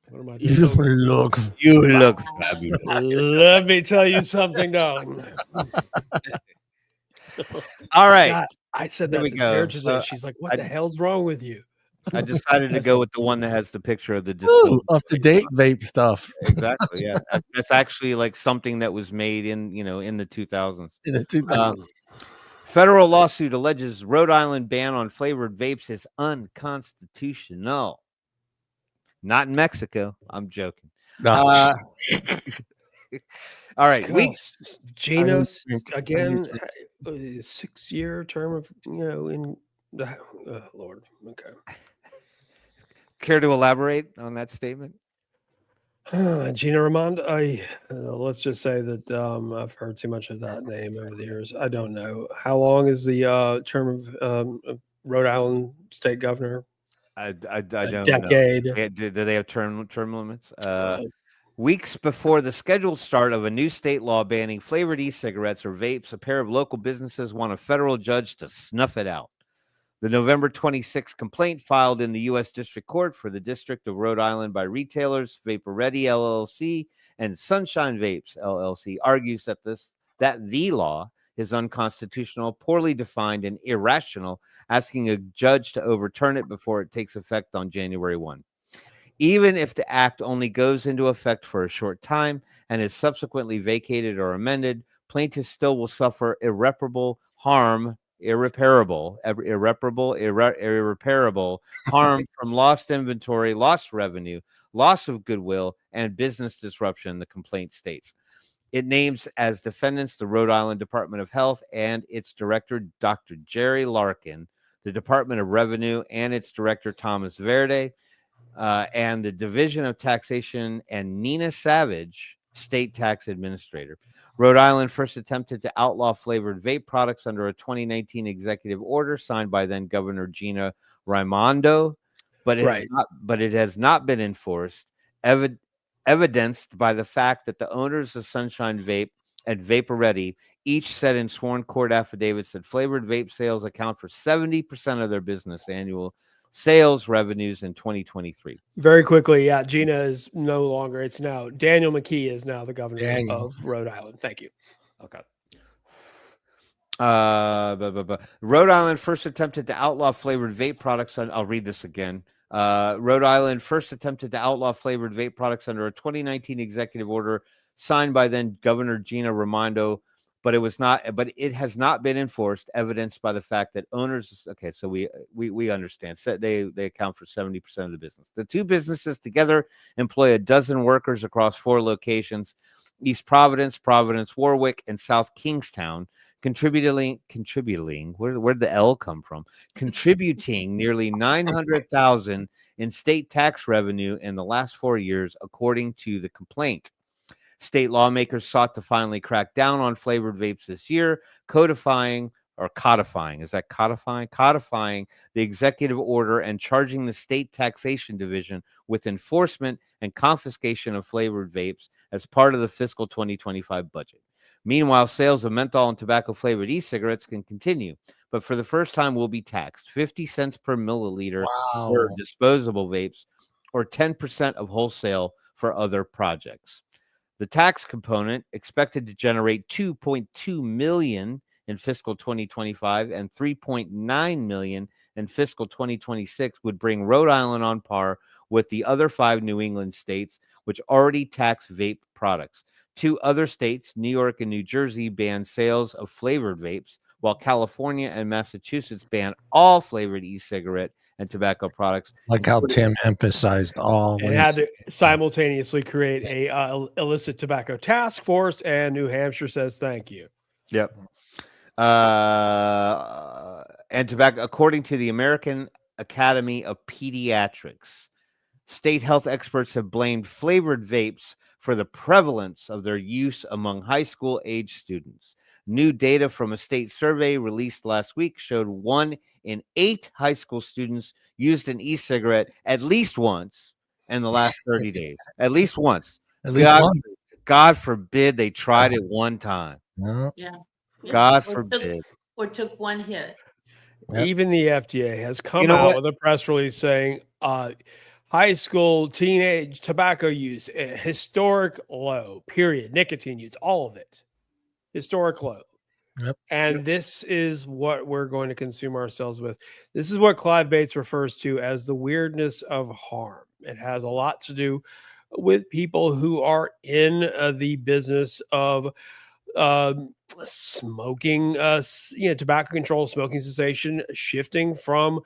What am I You look. You look fabulous. Let me tell you something, though. All right. God, I said Here that we to go. Tara today. So She's like, "What the hell's wrong with you?" I decided to go with the one that has the picture of the Ooh, disposable. up-to-date vape stuff. Exactly. Yeah, that's actually like something that was made in in the 2000s. In the 2000s. Federal lawsuit alleges Rhode Island ban on flavored vapes is unconstitutional. Not in Mexico. I'm joking. No. All right. Gosh, Weeks. Gina, again, 6-year term of in the Lord. Okay. Care to elaborate on that statement? Gina Raymond, let's just say that I've heard too much of that name over the years. I don't know. How long is the term of Rhode Island state governor? I don't decade. know. Do they have term limits? Weeks before the scheduled start of a new state law banning flavored e-cigarettes or vapes, a pair of local businesses want a federal judge to snuff it out. The November 26th complaint filed in the U.S. District Court for the District of Rhode Island by retailers Vapor Ready LLC and Sunshine Vapes LLC argues that the law is unconstitutional, poorly defined, and irrational, asking a judge to overturn it before it takes effect on January 1. Even if the act only goes into effect for a short time and is subsequently vacated or amended, plaintiffs still will suffer irreparable harm harm from lost inventory, lost revenue, loss of goodwill, and business disruption, the complaint states. It names as defendants the Rhode Island Department of Health and its director, Dr. Jerry Larkin, the Department of Revenue and its director, Thomas Verde, and the Division of Taxation and Nina Savage, state tax administrator. Rhode Island first attempted to outlaw flavored vape products under a 2019 executive order signed by then Governor Gina Raimondo, but it has not been enforced, evidenced by the fact that the owners of Sunshine Vape and Vapor Ready each said in sworn court affidavits that flavored vape sales account for 70% of their business annual sales revenues in 2023. Very quickly, yeah, Gina is no longer. It's now Daniel McKee is now the governor of Rhode Island. Thank you. Okay. Rhode Island first attempted to outlaw flavored vape products. I'll read this again. Rhode Island first attempted to outlaw flavored vape products under a 2019 executive order signed by then Governor Gina Raimondo, but it has not been enforced, evidenced by the fact that owners. Okay, so we understand. So they account for 70% of the business. The two businesses together employ a dozen workers across 4 locations: East Providence, Warwick, and South Kingstown, contributing. Where'd the L come from? Contributing nearly $900,000 in state tax revenue in the last 4 years, according to the complaint. State lawmakers sought to finally crack down on flavored vapes this year, codifying the executive order and charging the state taxation division with enforcement and confiscation of flavored vapes as part of the fiscal 2025 budget. Meanwhile, sales of menthol and tobacco flavored e-cigarettes can continue, but for the first time will be taxed 50 cents per milliliter for disposable vapes or 10% of wholesale for other projects. The tax component, expected to generate $2.2 million in fiscal 2025 and $3.9 million in fiscal 2026, would bring Rhode Island on par with the other 5 New England states, which already tax vape products. 2 other states, New York and New Jersey, ban sales of flavored vapes, while California and Massachusetts ban all flavored e-cigarette and tobacco products. Like how Tim emphasized all. And had to simultaneously create a illicit tobacco task force, and New Hampshire says thank you. Yep. And tobacco, according to the American Academy of Pediatrics, state health experts have blamed flavored vapes for the prevalence of their use among high school age students. New data from a state survey released last week showed 1 in 8 high school students used an e-cigarette at least once in the last 30 days. At least once. Once. God forbid they tried it one time. Yeah. God forbid. Or took one hit. Yep. Even the FDA has come out with a press release saying high high school, teenage tobacco use, historic low, period. Nicotine use, all of it, historic low. Yep. And this is what we're going to consume ourselves with. This is what Clive Bates refers to as the weirdness of harm. It has a lot to do with people who are in the business of smoking, tobacco control, smoking cessation, shifting from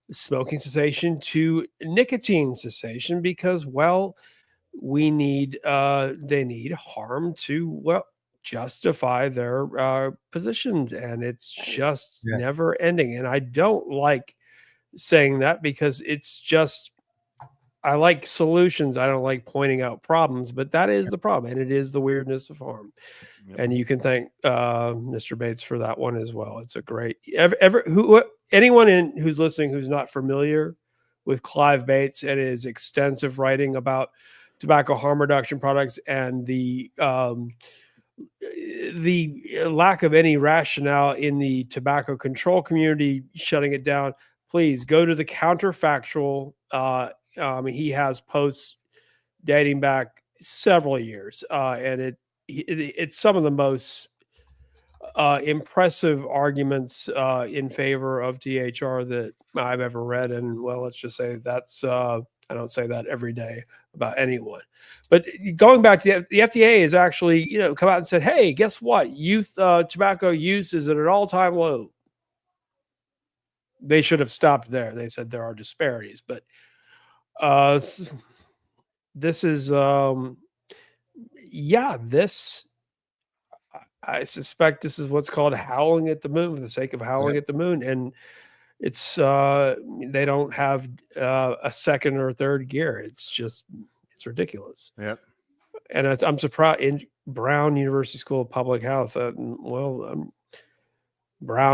smoking cessation to nicotine cessation because, well, they need harm to, justify their positions, and it's just never ending. And I don't like saying that because it's just, I like solutions. I don't like pointing out problems, but that is the problem, and it is the weirdness of harm. Yep. And you can thank Mr. Bates for that one as well. It's a great anyone who's listening who's not familiar with Clive Bates and his extensive writing about tobacco harm reduction products and the lack of any rationale in the tobacco control community shutting it down, please go to the counterfactual. He has posts dating back several years, and it's some of the most impressive arguments in favor of THR that I've ever read. And well, let's just say that's I don't say that every day about anyone. But going back to the FDA has actually, come out and said, hey, guess what? Youth tobacco use is at an all-time low. They should have stopped there. They said there are disparities, but this is I suspect this is what's called howling at the moon for the sake of howling at the moon. And it's they don't have a second or third gear. It's ridiculous. Yep. And I'm surprised in Brown University School of Public Health. Brown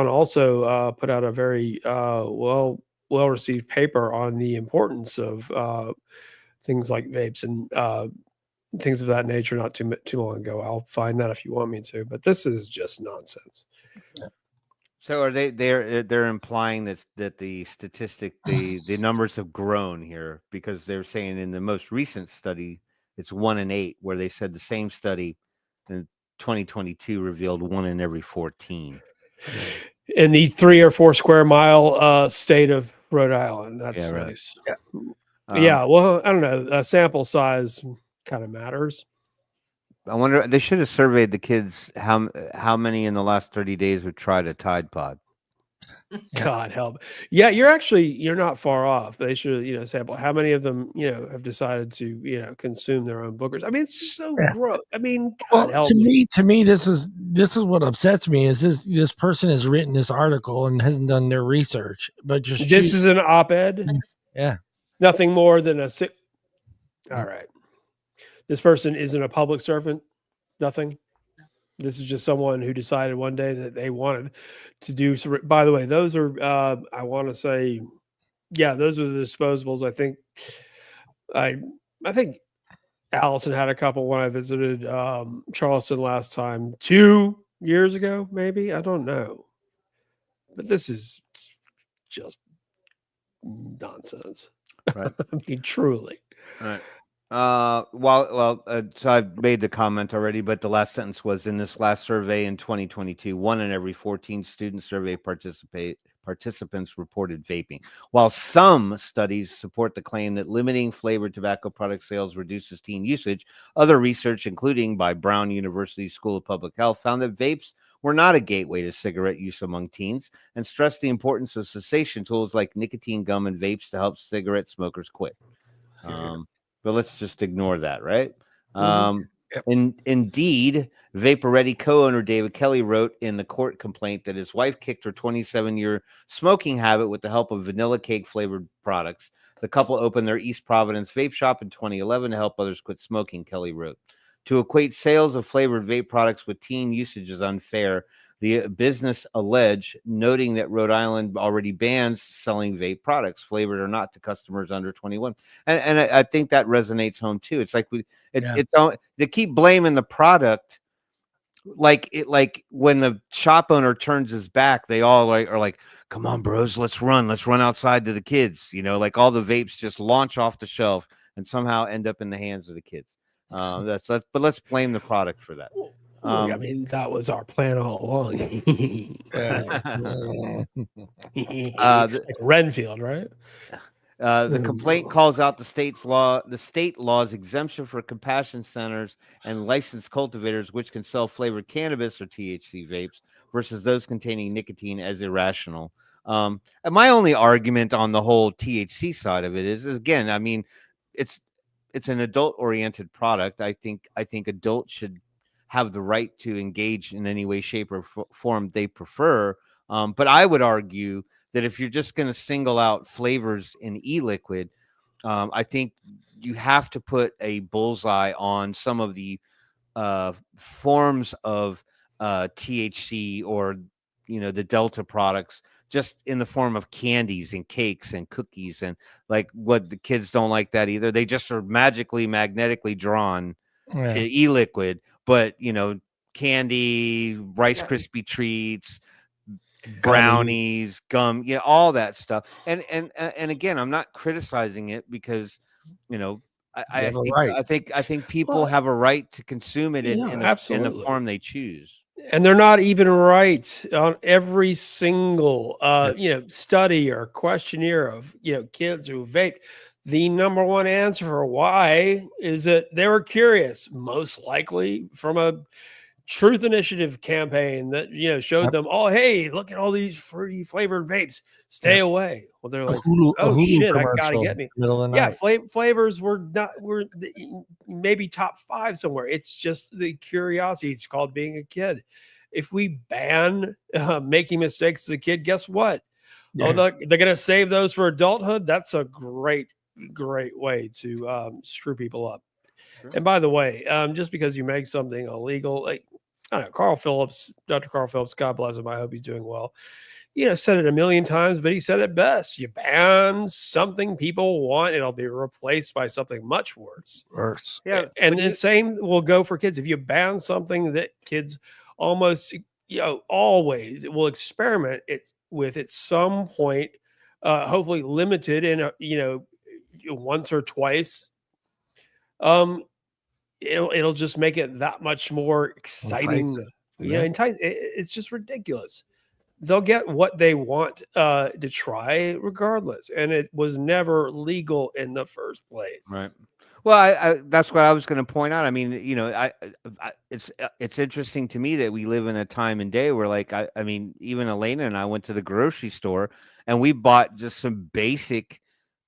also put out a very well received paper on the importance of things like vapes and things of that nature not too long ago. I'll find that if you want me to, but this is just nonsense. So are they're implying that the statistic, the numbers have grown here because they're saying in the most recent study it's 1 in 8, where they said the same study in 2022 revealed 1 in every 14 in the 3 or 4 square mile state of Rhode Island. That's nice. Yeah. Well, I don't know. Sample size kind of matters. I wonder, they should have surveyed the kids how many in the last 30 days have tried a Tide Pod. God help. Yeah, you're not far off. They should, sample how many of them, have decided to, consume their own bookers. I mean, it's so gross. I mean, God help me. To me, this is what upsets me is this person has written this article and hasn't done their research, but this is an op-ed. Yeah. Nothing more than a sick. All right. This person isn't a public servant. Nothing. This is just someone who decided one day that they wanted to do. So, by the way, those are, I want to say, those are the disposables. I think Allison had a couple when I visited Charleston last time, 2 years ago, maybe. I don't know. But this is just nonsense. Right. I mean, truly. Right. So I've made the comment already, but the last sentence was, in this last survey in 2022, 1 in every 14 student survey participants reported vaping. While some studies support the claim that limiting flavored tobacco product sales reduces teen usage, other research, including by Brown University School of Public Health, found that vapes were not a gateway to cigarette use among teens and stressed the importance of cessation tools like nicotine gum and vapes to help cigarette smokers quit. But let's just ignore that, right? Indeed, Vapor Ready co-owner David Kelly wrote in the court complaint that his wife kicked her 27-year smoking habit with the help of vanilla cake flavored products. The couple opened their East Providence vape shop in 2011 to help others quit smoking, Kelly wrote. To equate sales of flavored vape products with teen usage is unfair, the business alleged, noting that Rhode Island already bans selling vape products, flavored or not, to customers under 21. And I think that resonates home too. It's like they keep blaming the product like when the shop owner turns his back, they all are like, come on, bros, let's run outside to the kids. Like all the vapes just launch off the shelf and somehow end up in the hands of the kids. But let's blame the product for that. I mean, that was our plan all along. Like Renfield, right? The complaint calls out the state law's exemption for compassion centers and licensed cultivators, which can sell flavored cannabis or THC vapes, versus those containing nicotine as irrational. And my only argument on the whole THC side of it is again, I mean, it's an adult-oriented product. I think adults should have the right to engage in any way, shape, or form they prefer. But I would argue that if you're just going to single out flavors in e-liquid, I think you have to put a bullseye on some of the forms of THC or the Delta products, just in the form of candies and cakes and cookies, and like what the kids don't like that either. They just are magnetically drawn to e-liquid, but candy, Rice Krispie treats, brownies, gum, all that stuff. And again, I'm not criticizing it because I think people have a right to consume it in the form they choose. And they're not even right on every single study or questionnaire of kids who vape. The number one answer for why is that they were curious, most likely from a Truth Initiative campaign that showed them, oh, hey, look at all these fruity flavored vapes, stay away. Well, they're like, oh shit, I gotta get me. Middle of the night. Flavors were maybe top 5 somewhere. It's just the curiosity. It's called being a kid. If we ban making mistakes as a kid, guess what? Oh, they're gonna save those for adulthood. That's a great way to screw people up. Sure. And by the way, just because you make something illegal, like I don't know, Dr. Carl Phillips, God bless him, I hope he's doing well. Said it a million times, but he said it best. You ban something people want, it'll be replaced by something much worse. Yeah. And the same will go for kids. If you ban something that kids almost, always will experiment with at some point, hopefully limited in once or twice, it'll just make it that much more exciting. It's just ridiculous. They'll get what they want to try regardless, and it was never legal in the first place. Right. Well, I that's what I was going to point out. I mean, it's interesting to me that we live in a time and day where, like, I mean, even Elena and I went to the grocery store and we bought just some basic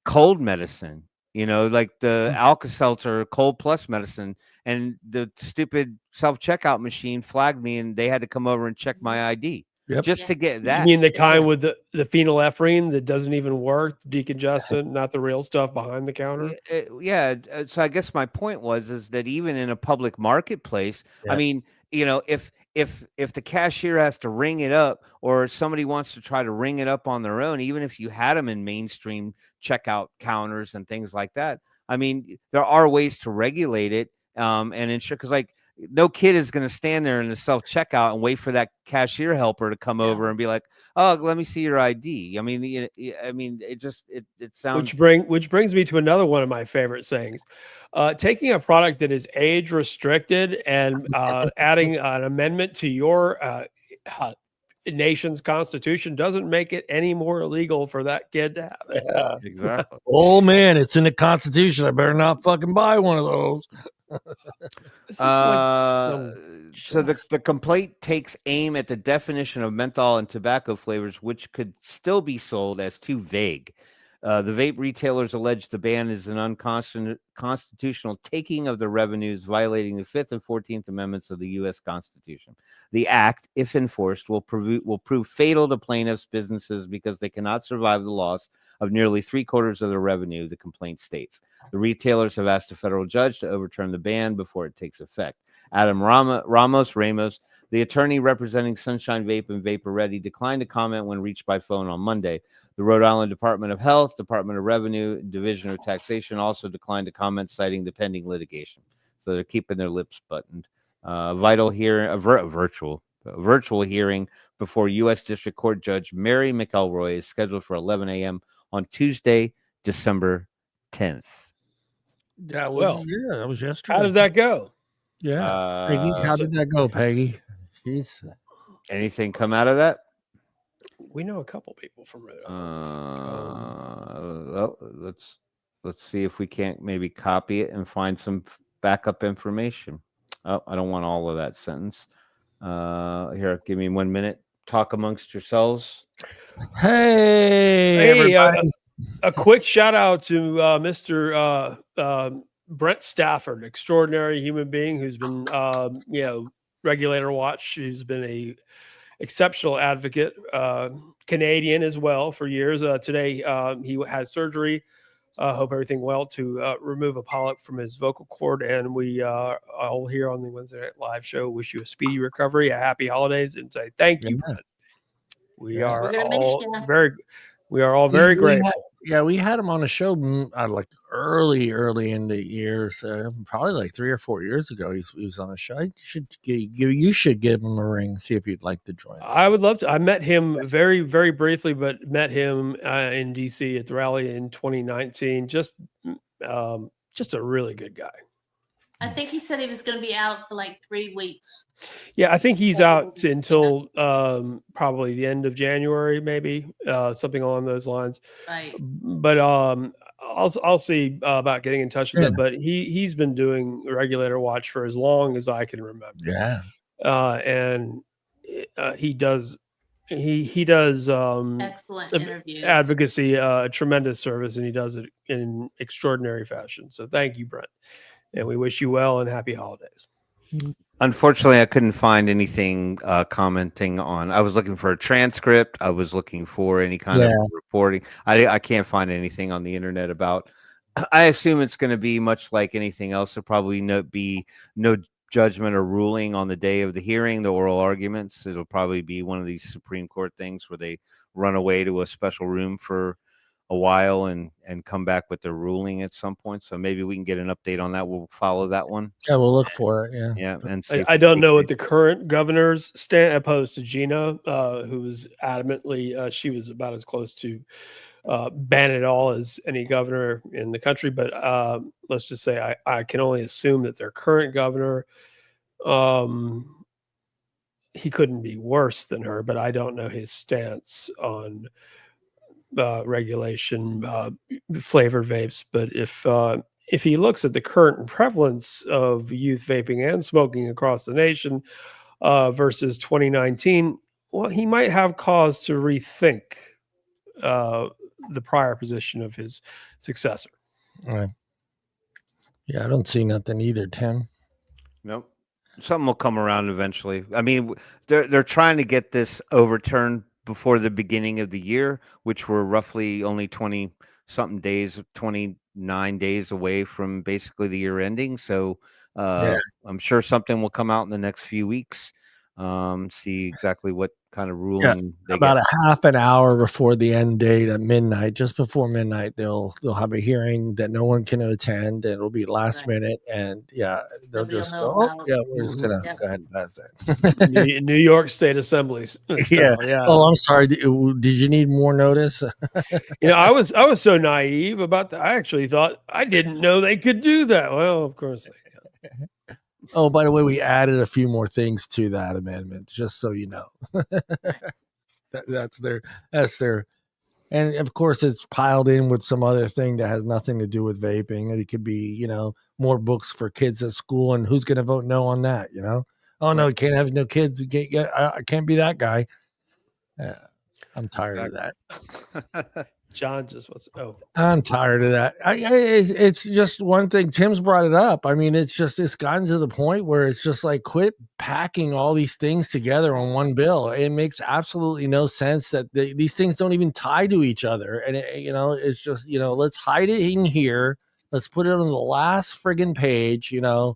cold medicine, like the Alka-Seltzer Cold Plus medicine, and the stupid self-checkout machine flagged me and they had to come over and check my ID. Just to get that. You mean the kind with the phenylephrine that doesn't even work, decongestant, not the real stuff behind the counter? Yeah. So I guess my point is that even in a public marketplace, I mean, if the cashier has to ring it up, or somebody wants to try to ring it up on their own, even if you had them in mainstream checkout counters and things like that, I mean, there are ways to regulate it and ensure, because like, no kid is going to stand there in the self-checkout and wait for that cashier helper to come over and be like, "Oh, let me see your ID." I mean, it sounds. Which brings me to another one of my favorite sayings: taking a product that is age restricted and adding an amendment to your nation's constitution doesn't make it any more illegal for that kid to have it. Yeah, exactly. Oh man, it's in the Constitution. I better not fucking buy one of those. So the complaint takes aim at the definition of menthol and tobacco flavors, which could still be sold as too vague. The vape retailers allege the ban is an unconstitutional taking of the revenues, violating the 5th and 14th Amendments of the U.S. Constitution. The act, if enforced, will prove fatal to plaintiffs' businesses because they cannot survive the loss of nearly 3/4 of their revenue, the complaint states. The retailers have asked a federal judge to overturn the ban before it takes effect. Adam Ramos, the attorney representing Sunshine Vape and Vapor Ready, declined to comment when reached by phone on Monday. The Rhode Island Department of Health, Department of Revenue, Division of Taxation also declined to comment, citing the pending litigation. So they're keeping their lips buttoned. Vital hearing, virtual hearing before U.S. District Court Judge Mary McElroy is scheduled for 11 a.m. on Tuesday, December 10th. That was yesterday. How did that go? Yeah, Peggy, how did that go, Peggy? She's anything come out of that? We know a couple people from Rhode Island. Well, let's see if we can't maybe copy it and find some backup information. Oh, I don't want all of that sentence. Here, give me 1 minute. Talk amongst yourselves. Hey everybody. A quick shout out to Mr. Brent Stafford, extraordinary human being who's been, Regulator Watch, who's been a exceptional advocate, Canadian as well for years. Today, he had surgery. Hope everything well to remove a polyp from his vocal cord. And we all here on the Wednesday Night Live show wish you a speedy recovery, a happy holidays, and say thank you, Brent. We are all very grateful. We had him on a show like early in the year, so probably like 3 or 4 years ago. He was on a show. You should give him a ring, see if you'd like to join us. I would love to. I met him very, very briefly, but met him in DC at the rally in 2019. Just a really good guy. I think he said he was going to be out for like 3 weeks. Yeah, I think he's out until probably the end of January, maybe something along those lines. Right. But I'll see about getting in touch with him. But he's been doing Regulator Watch for as long as I can remember. Yeah. And he does excellent interviews, advocacy, a tremendous service, and he does it in extraordinary fashion. So thank you, Brent, and we wish you well and happy holidays. Unfortunately, I couldn't find anything commenting on. I was looking for a transcript. I was looking for any kind of reporting. I can't find anything on the internet about. I assume it's going to be much like anything else. There'll probably be no judgment or ruling on the day of the hearing, the oral arguments. It'll probably be one of these Supreme Court things where they run away to a special room for a while and come back with their ruling at some point. So maybe we can get an update on that. We'll follow that one. Yeah, we'll look for it. Yeah. And I don't know what the current governor's stand opposed to Gina, who was adamantly, she was about as close to ban it all as any governor in the country. But let's just say I can only assume that their current governor, he couldn't be worse than her, but I don't know his stance on regulation, flavored vapes. But if he looks at the current prevalence of youth vaping and smoking across the nation versus 2019, well, he might have cause to rethink the prior position of his successor. Right. Yeah, I don't see nothing either, Tim. Nope. Something will come around eventually. I mean, they're trying to get this overturned before the beginning of the year, which were roughly only 20-something days, 29 days away from basically the year ending. So I'm sure something will come out in the next few weeks. See exactly what kind of ruling about a half an hour before the end date at midnight, just before midnight, they'll have a hearing that no one can attend, and it'll be last minute, and they'll just go, we're just gonna go ahead and pass that. New York State Assembly style, Oh, I'm sorry, did you need more notice? I was so naive about that. I actually thought I didn't know they could do that. Well, of course they can. Oh, by the way, we added a few more things to that amendment, just so you know. That's their, and of course it's piled in with some other thing that has nothing to do with vaping. And it could be, more books for kids at school, and who's going to vote no on that? Oh no, you can't have no kids. I can't be that guy. I'm tired of that. John just was. I'm tired of that. It's just one thing. Tim's brought it up. I mean, it's gotten to the point where it's just like, quit packing all these things together on one bill. It makes absolutely no sense that these things don't even tie to each other. And it's just, let's hide it in here. Let's put it on the last friggin' page, and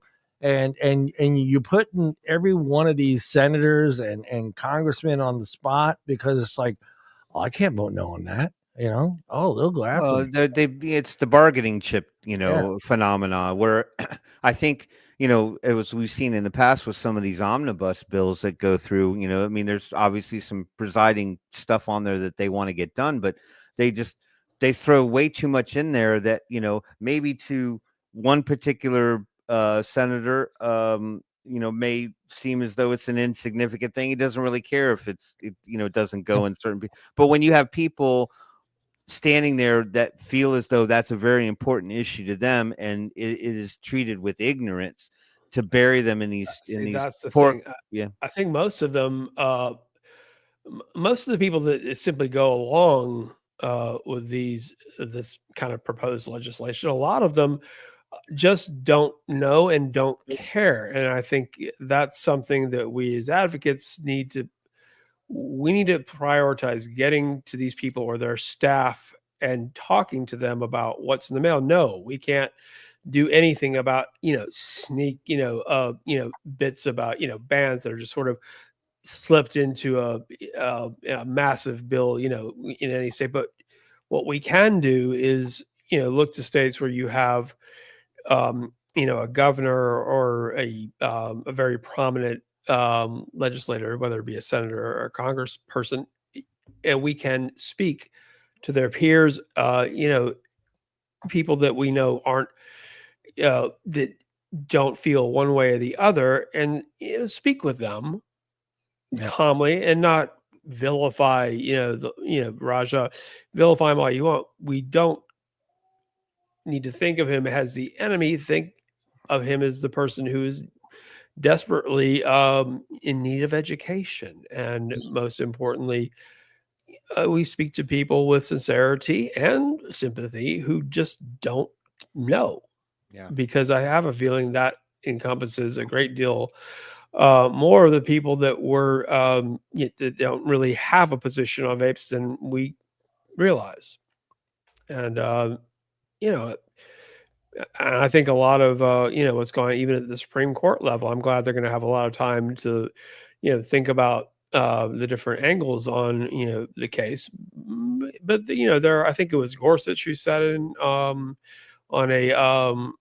you put in every one of these senators and congressmen on the spot, because it's like, oh, I can't vote no on that. They'll go after me. It's the bargaining chip, phenomena where I think we've seen in the past with some of these omnibus bills that go through, I mean, there's obviously some presiding stuff on there that they want to get done, but they throw way too much in there that, maybe to one particular senator, may seem as though it's an insignificant thing. He doesn't really care if it doesn't go in certain people. But when you have people standing there that feel as though that's a very important issue to them, and it is treated with ignorance, to bury them in these that's the thing. Yeah, I think most of them, most of the people that simply go along with this kind of proposed legislation, a lot of them just don't know and don't care. And I think that's something that we as advocates need to prioritize, getting to these people or their staff and talking to them about what's in the mail. No, we can't do anything about, sneak, bits about, bands that are just sort of slipped into a massive bill, in any state. But what we can do is, look to states where you have, a governor or a very prominent legislator, whether it be a senator or a congressperson, and we can speak to their peers, people that we know aren't, that don't feel one way or the other, and speak with them calmly and not vilify, Raja, vilify him all you want. We don't need to think of him as the enemy. Think of him as the person who is desperately in need of education. And most importantly, we speak to people with sincerity and sympathy who just don't know. Yeah. Because I have a feeling that encompasses a great deal more of the people that were that don't really have a position on vapes than we realize. And and I think a lot of what's going on even at the Supreme Court level, I'm glad they're going to have a lot of time to think about the different angles on the case. But there, I think it was Gorsuch who said in on a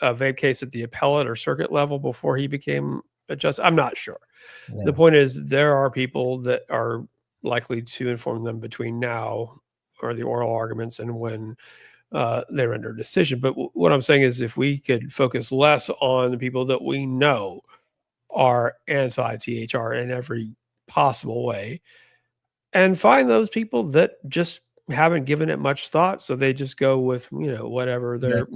vape case at the appellate or circuit level before he became a justice. I'm not sure. Yeah. The point is, there are people that are likely to inform them between now or the oral arguments and when they render a decision. But what I'm saying is, if we could focus less on the people that we know are anti-THR in every possible way, and find those people that just haven't given it much thought, so they just go with whatever they're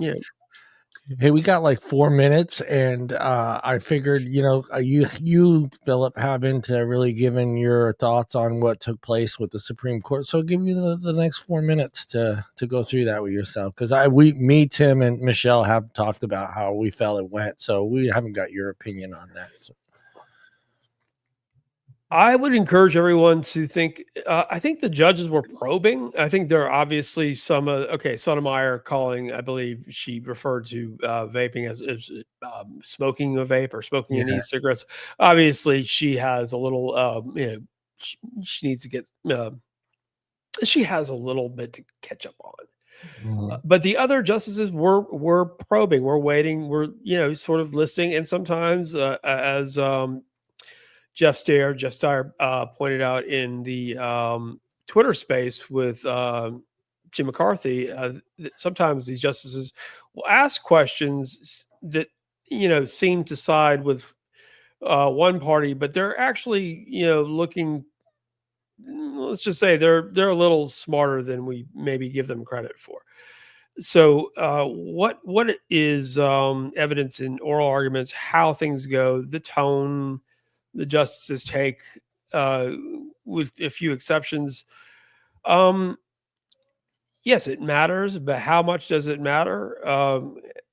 Hey, we got like 4 minutes, and I figured, you, Phillip, haven't really given your thoughts on what took place with the Supreme Court. So I'll give you the next 4 minutes to go through that with yourself, because me, Tim, and Michelle have talked about how we felt it went, so we haven't got your opinion on that. So. I would encourage everyone to think. I think the judges were probing. I think there are obviously some. Sotomayor calling. I believe she referred to vaping as smoking a vape or smoking an e-cigarettes. Obviously, she has a little. She needs to get. She has a little bit to catch up on. Mm-hmm. But the other justices were probing. We're waiting. We're sort of listening, and sometimes as. Jeff Steyer pointed out in the Twitter space with Jim McCarthy, that sometimes these justices will ask questions that seem to side with one party, but they're actually looking. Let's just say they're a little smarter than we maybe give them credit for. So what is evidence in oral arguments? How things go, the tone. The justices take, with a few exceptions. Yes, it matters, but how much does it matter?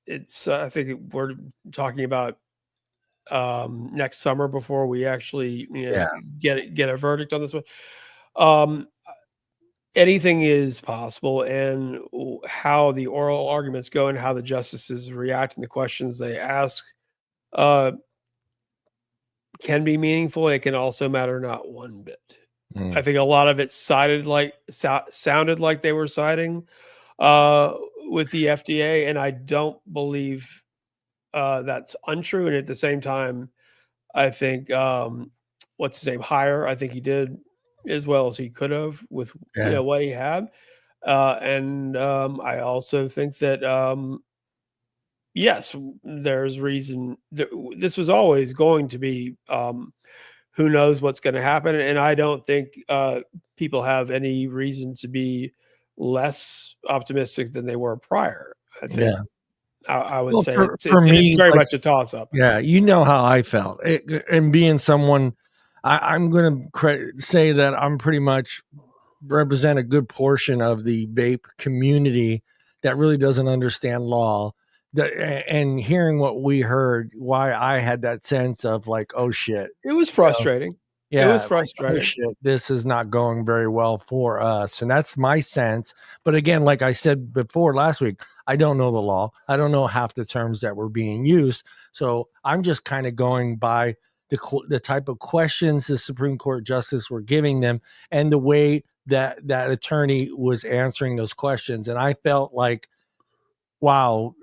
It's I think we're talking about next summer before we actually get a verdict on this one. Anything is possible, and how the oral arguments go and how the justices react and the questions they ask can be meaningful. It can also matter not one bit. I think a lot of it sounded like they were siding with the FDA, and I don't believe that's untrue. And at the same time, I think what's his name, Hire, I think he did as well as he could have with what he had. And I also think that yes, there's reason. This was always going to be. Who knows what's going to happen? And I don't think people have any reason to be less optimistic than they were prior. I think I would say for me, it's very much a toss up. Yeah, you know how I felt, and being someone, I'm going to say that I'm pretty much represent a good portion of the vape community that really doesn't understand law. And hearing what we heard, why I had that sense of like, oh shit, it was frustrating. Yeah, it was frustrating. Like, oh shit, this is not going very well for us, and that's my sense. But again, like I said before last week, I don't know the law. I don't know half the terms that were being used, so I'm just kind of going by the type of questions the Supreme Court justice were giving them, and the way that attorney was answering those questions, and I felt like, wow,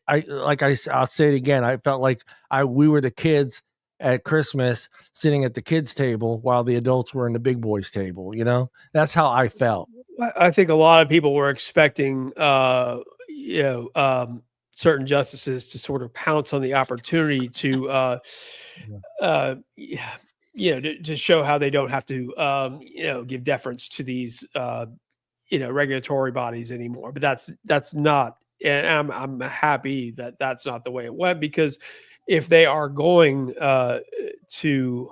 I'll say it again. I felt like we were the kids at Christmas sitting at the kids' table while the adults were in the big boys' table. You know, that's how I felt. I think a lot of people were expecting, certain justices to sort of pounce on the opportunity to, to show how they don't have to, give deference to these, regulatory bodies anymore. But that's not, and I'm happy that that's not the way it went, because if they are going to,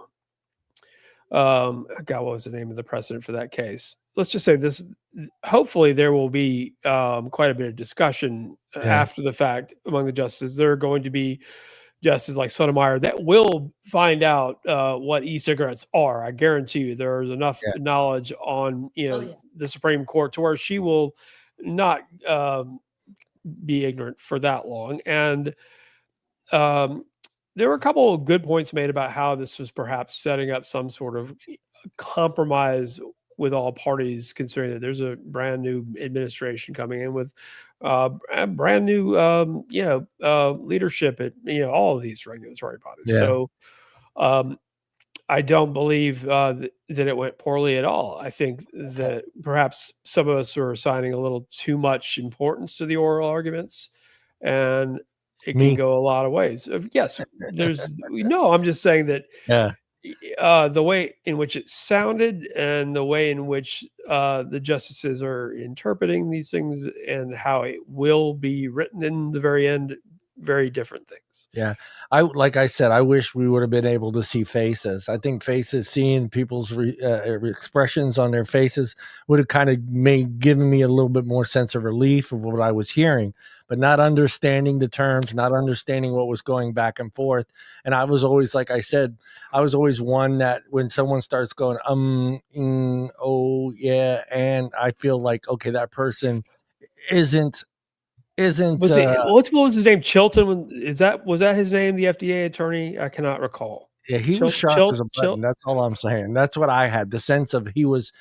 God, what was the name of the precedent for that case? Let's just say this. Hopefully, there will be quite a bit of discussion after the fact among the justices. There are going to be justices like Sotomayor that will find out what e-cigarettes are. I guarantee you, there is enough knowledge on the Supreme Court to where she will not be ignorant for that long. And there were a couple of good points made about how this was perhaps setting up some sort of compromise with all parties, considering that there's a brand new administration coming in with a brand new, leadership at, all of these regulatory bodies. Yeah. So I don't believe that it went poorly at all. I think that perhaps some of us are assigning a little too much importance to the oral arguments, and it can go a lot of ways. Yes, I'm just saying that the way in which it sounded and the way in which the justices are interpreting these things and how it will be written in the very end, very different things. Yeah. Like I said, I wish we would have been able to see faces. I think faces, seeing people's expressions on their faces would have kind of given me a little bit more sense of relief of what I was hearing, but not understanding the terms, not understanding what was going back and forth. And I was always, like I said, I was always one that when someone starts going, oh yeah. And I feel like, okay, that person isn't what was his name? Chilton? Was that his name? The FDA attorney? I cannot recall. Yeah, he was sharp as a button. That's all I'm saying. That's what I had. The sense of he was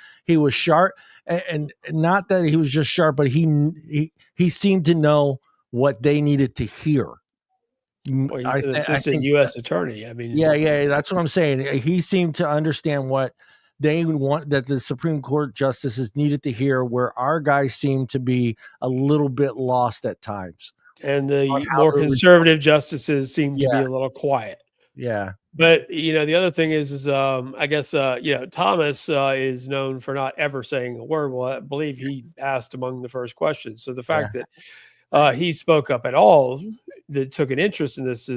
sharp, and not that he was just sharp, but he seemed to know what they needed to hear. Well, he's an assistant U.S. attorney. I mean, yeah, that's what I'm saying. He seemed to understand what they want, that the Supreme Court justices needed to hear, where our guys seem to be a little bit lost at times. And the more conservative justices seem to be a little quiet. Yeah. But, the other thing is I guess, Thomas is known for not ever saying a word. Well, I believe he asked among the first questions. So the fact that he spoke up at all, that took an interest in this,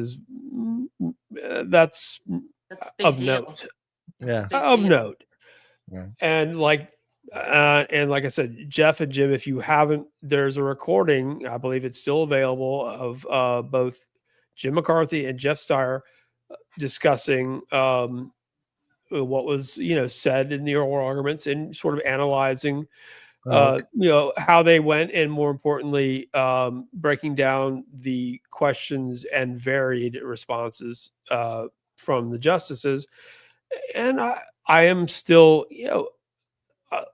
that's of note. Yeah. Of note. Yeah. And like I said, Jeff and Jim, if you haven't, there's a recording, I believe it's still available, of both Jim McCarthy and Jeff Steyer discussing what was said in the oral arguments, and sort of analyzing how they went, and more importantly breaking down the questions and varied responses from the justices. And I am still,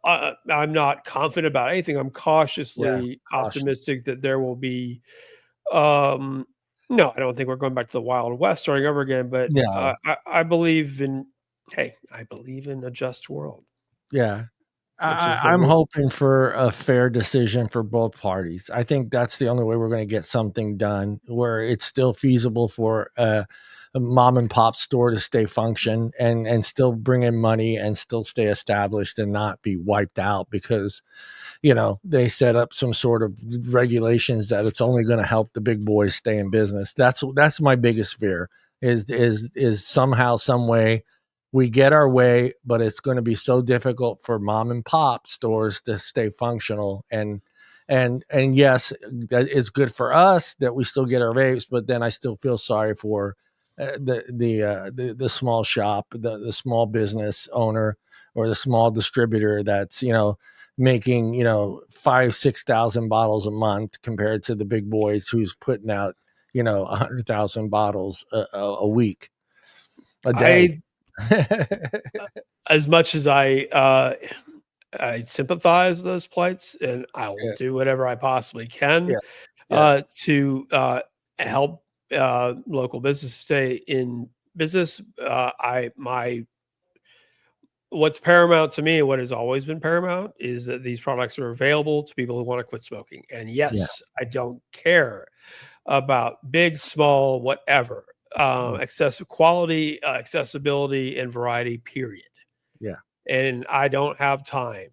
I'm not confident about anything. I'm cautiously optimistic that there will be No, I don't think we're going back to the Wild West starting over again. But No. I believe in. Hey, I believe in a just world. Yeah. I'm hoping for a fair decision for both parties. I think that's the only way we're going to get something done where it's still feasible for a mom and pop store to stay function and still bring in money and still stay established and not be wiped out because, you know, they set up some sort of regulations that it's only going to help the big boys stay in business. That's my biggest fear is somehow, some way we get our way, but it's going to be so difficult for mom and pop stores to stay functional. And yes, that it's good for us that we still get our vapes, but then I still feel sorry for the small shop, the small business owner or the small distributor that's, you know, making, you know, 5,000-6,000 bottles a month compared to the big boys who's putting out, you know, 100,000 bottles a week, a day. As much as I sympathize those plights, and I will do whatever I possibly can to help local business stay in business. What's paramount to me, what has always been paramount, is that these products are available to people who want to quit smoking. And yes, I don't care about big, small, whatever. Quality, accessibility, and variety, period. Yeah. And I don't have time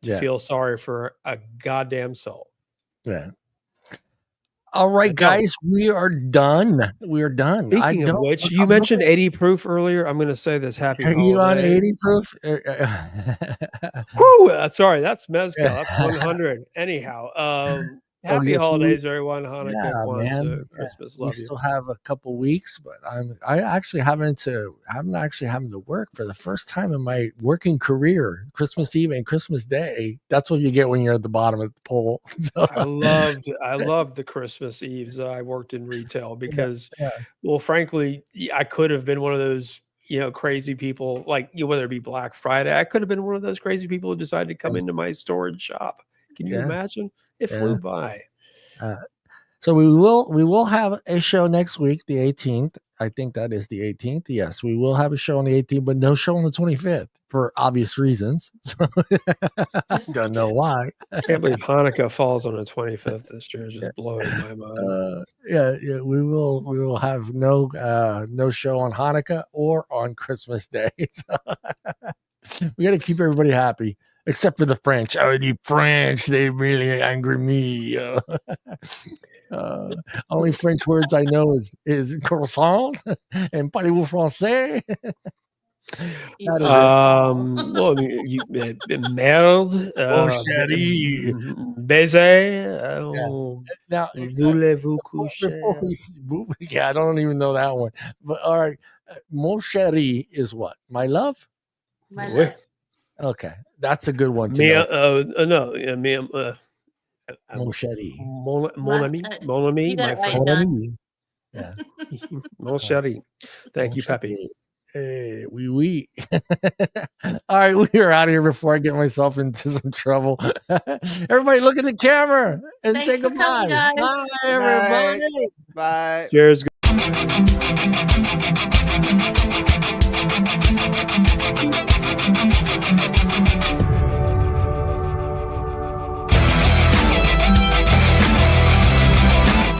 to feel sorry for a goddamn soul. Yeah. All right, guys, we are done. We are done. Speaking of which, you mentioned 80 proof earlier. I'm going to say this. Happy holidays. Are you on 80 proof? Woo! Sorry, that's Mezcal. That's 100. Anyhow, happy holidays, everyone. Hanukkah, Kwanzaa, Christmas. Love you. We still have a couple weeks, but I'm actually having to work for the first time in my working career. Christmas Eve and Christmas Day. That's what you get when you're at the bottom of the poll. So. I loved the Christmas Eves. I worked in retail because, well, frankly, I could have been one of those, you know, crazy people, like, you know, whether it be Black Friday. I could have been one of those crazy people who decided to come into my store and shop. Can you imagine? It flew by. So we will have a show next week, the 18th. I think that is the 18th. Yes, we will have a show on the 18th, but no show on the 25th for obvious reasons. So don't know why. I can't believe Hanukkah falls on the 25th this year. It's just blowing my mind. We will have no show on Hanukkah or on Christmas Day. So we got to keep everybody happy. Except for the French. Oh, the French, they really angry me. Only French words I know is croissant and parlez-vous français. Merde. Baiser. Now, voulez-vous coucher? I don't even know that one. But all right. Mon chéri is what? My love? My love. Okay, that's a good one to know. Mon chéri. Mon ami, my friend. Mon ami. Yeah. Mon chéri. Thank you, Peppy. Hey, oui. All right, we are out of here before I get myself into some trouble. Everybody look at the camera and say goodbye. Bye, everybody. Bye. Cheers.